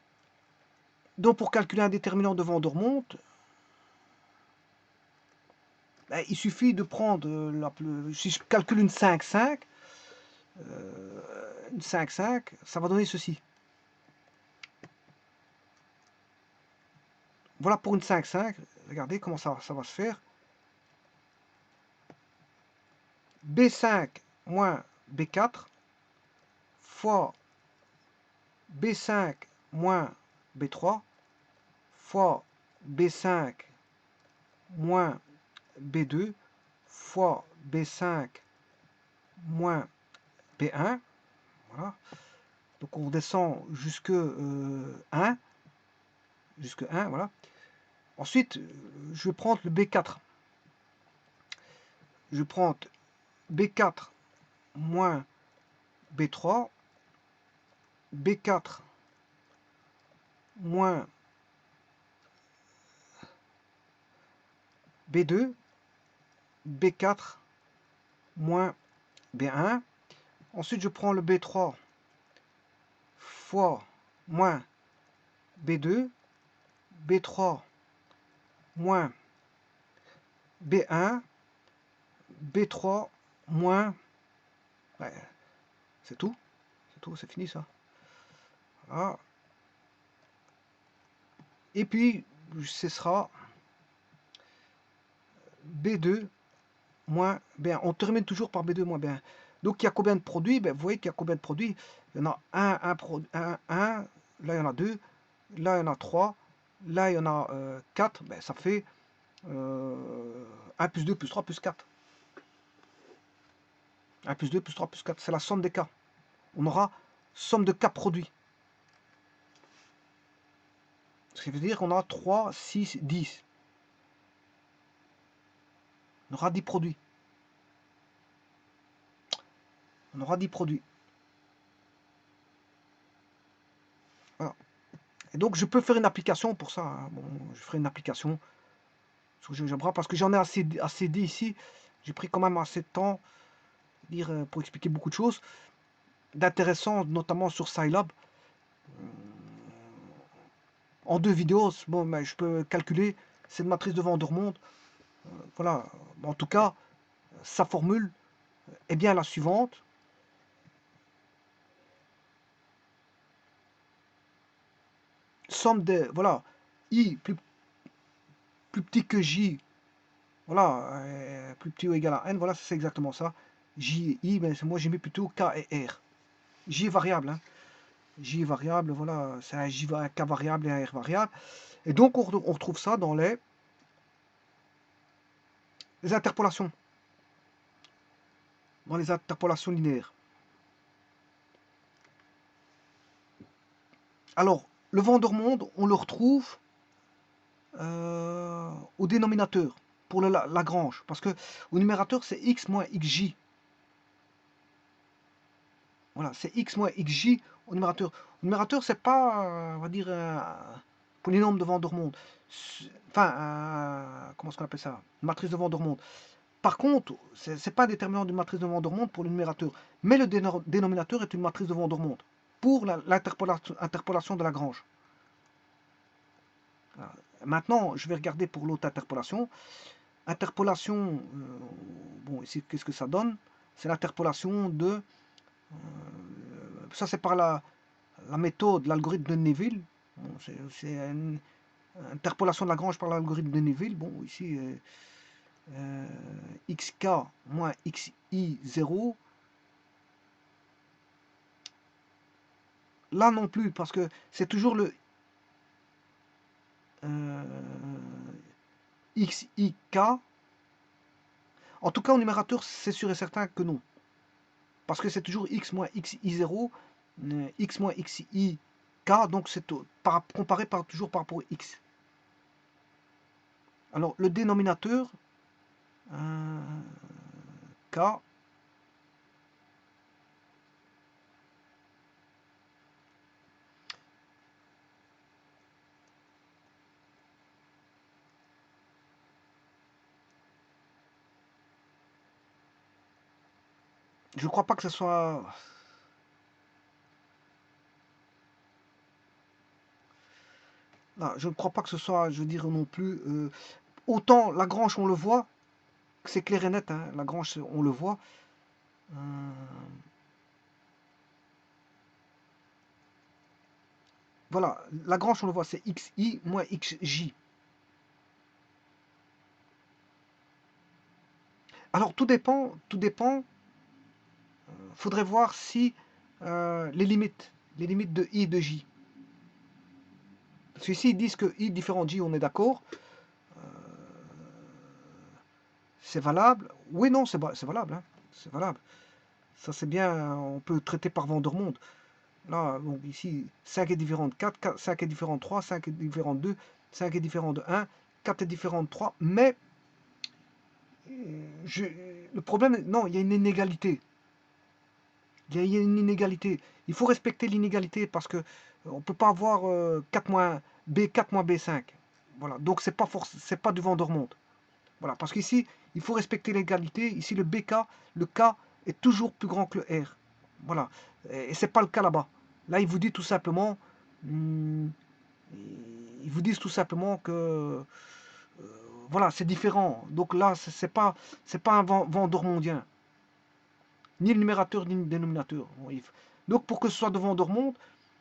Donc pour calculer un déterminant de vent ou de remonte, ben, il suffit de prendre, si je calcule une 5,5, ça va donner ceci. Voilà pour une 5,5, regardez comment ça va se faire. B5 moins B4 fois B5 moins B3 fois B5 moins B2 fois B5 moins B1. Voilà. Donc on descend jusque 1. Jusque 1, voilà. Ensuite, je vais prendre le B4. Je vais prendre B4 moins B3, B4 moins B2, B4 moins B1. Ensuite, je prends le B3 fois moins B2, B3 moins B1, B3 moins... Ouais, c'est tout, c'est fini ça. Voilà. Et puis, ce sera B2 moins B1. On termine toujours par B2 moins B1. Donc, il y a combien de produits? Ben, vous voyez qu'il y a combien de produits? Il y en a 1, là il y en a 2, là il y en a 3, là il y en a 4. Ben, ça fait 1 plus 2 plus 3 plus 4. 1 plus 2 plus 3 plus 4, c'est la somme des cas. On aura somme de cas produits. Ce qui veut dire qu'on a 3, 6, 10. On aura 10 produits. On aura 10 produits. Voilà. Et donc je peux faire une application pour ça. Hein. Bon, je ferai une application sur GeoGebra parce que j'en ai assez dit ici. J'ai pris quand même assez de temps pour expliquer beaucoup de choses d'intéressant, notamment sur Scilab. En 2 vidéos, bon, mais je peux calculer cette matrice de vent de remonte. Voilà. En tout cas, sa formule est bien la suivante. Somme de, voilà, I plus petit que J, voilà, plus petit ou égal à N, voilà, c'est exactement ça. J et I, mais moi j'ai mis plutôt K et R. J est variable, hein. J est variable, voilà, c'est un K variable et un R variable. Et donc on retrouve ça dans les interpolations. Dans les interpolations linéaires. Alors, le vent de remonte, on le retrouve au dénominateur, pour le Lagrange. Parce que au numérateur, c'est x moins xj. Voilà, c'est x moins xj au numérateur. Au numérateur, c'est pas, on va dire, un polynôme de vent de remonte. Enfin, comment est-ce qu'on appelle ça? Une matrice de vent de remonte. Par contre, c'est pas un déterminant d'une matrice de vent de remonte pour le numérateur. Mais le dénominateur est une matrice de vent de remonte pour l'interpolation de Lagrange. Voilà. Maintenant, je vais regarder pour l'autre interpolation. Interpolation, bon, ici, qu'est-ce que ça donne? C'est l'interpolation de... ça, c'est par la méthode, l'algorithme de Neville. Bon, c'est une interpolation de Lagrange par l'algorithme de Neville. Bon, ici, xk moins xi0. Là non plus, parce que c'est toujours le xik. En tout cas, au numérateur, c'est sûr et certain que non. Parce que c'est toujours x moins xi0, x moins xik, donc c'est comparé toujours par rapport à x. Alors, le dénominateur, K. Je ne crois pas que ce soit... Non, je ne crois pas que ce soit, je veux dire non plus... autant Lagrange, on le voit, c'est clair et net, hein, Lagrange, on le voit. Voilà, Lagrange, on le voit, c'est xi moins xj. Alors, tout dépend, faudrait voir si les limites de i et de j. Parce qu'ici, ils disent que i différent de j, on est d'accord. C'est valable. Oui, non, c'est valable. Hein. C'est valable. Ça, c'est bien. On peut traiter par Vandermonde. Là, donc ici, 5 est différent de 4, 5 est différent de 3, 5 est différent de 2, 5 est différent de 1, 4 est différent de 3. Mais le problème, non, il y a une inégalité. Il y a une inégalité. Il faut respecter l'inégalité parce que on peut pas avoir 4 moins B4 moins B5. Voilà. Donc c'est pas du Vandermonde. Voilà. Parce qu'ici, il faut respecter l'égalité. Ici, le BK, le K est toujours plus grand que le R. Voilà. Et c'est pas le cas là-bas. Là, il vous dit tout simplement, ils vous disent tout simplement que voilà, c'est différent. Donc là, c'est pas un Vandermondien. Ni le numérateur, ni le dénominateur. Donc pour que ce soit de Vandermonde,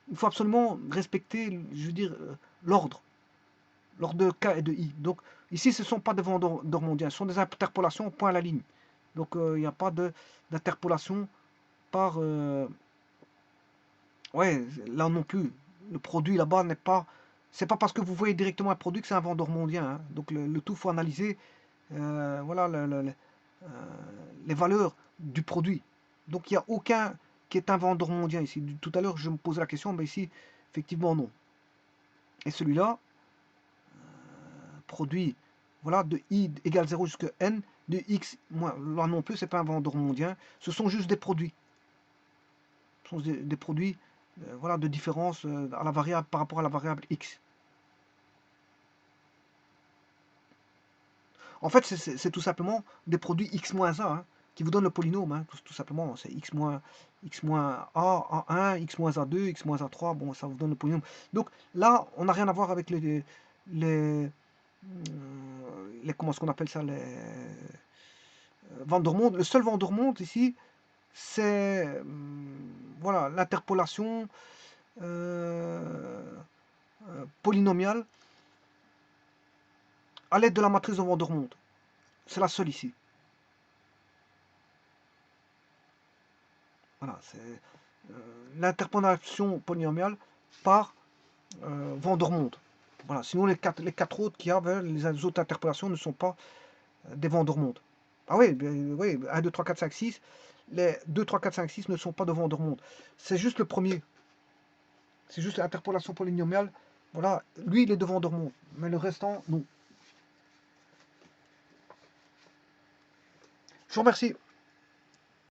il faut absolument respecter, je veux dire, l'ordre. L'ordre de K et de I. Donc ici, ce ne sont pas des Vandermondiens, ce sont des interpolations point à la ligne. Donc il n'y a pas d'interpolation par... ouais, là non plus. Le produit là-bas n'est pas... C'est pas parce que vous voyez directement un produit que c'est un Vandermondien. Hein. Donc le tout, faut analyser voilà, les valeurs du produit. Donc il n'y a aucun qui est un Vandermondien ici. Tout à l'heure, je me posais la question, mais ici, effectivement, non. Et celui-là, produit voilà, de i égale 0 jusqu'à n, de x, moins, là non plus, c'est pas un Vandermondien. Ce sont juste des produits. Ce sont des produits voilà, de différence à la variable, par rapport à la variable x. En fait, c'est tout simplement des produits x moins a hein, qui vous donnent le polynôme. Hein, tout simplement, c'est x moins a, a1, x moins a2, x moins a3. Bon, ça vous donne le polynôme. Donc là, on n'a rien à voir avec les comment est-ce qu'on appelle ça, les Vandermonde. Le seul Vandermonde ici, c'est voilà, l'interpolation polynomiale à l'aide de la matrice de Vandermonde. C'est la seule ici. Voilà, c'est l'interpolation polynomiale par Vandermonde. Voilà, sinon les quatre autres qui avaient les autres interpolations ne sont pas des Vandermonde. Ah oui, oui, 1, 2, 3, 4, 5, 6. Les 2, 3, 4, 5, 6 ne sont pas de Vandermonde. C'est juste le premier. C'est juste l'interpolation polynomiale. Voilà, lui il est de Vandermonde. Mais le restant, non. Je vous remercie.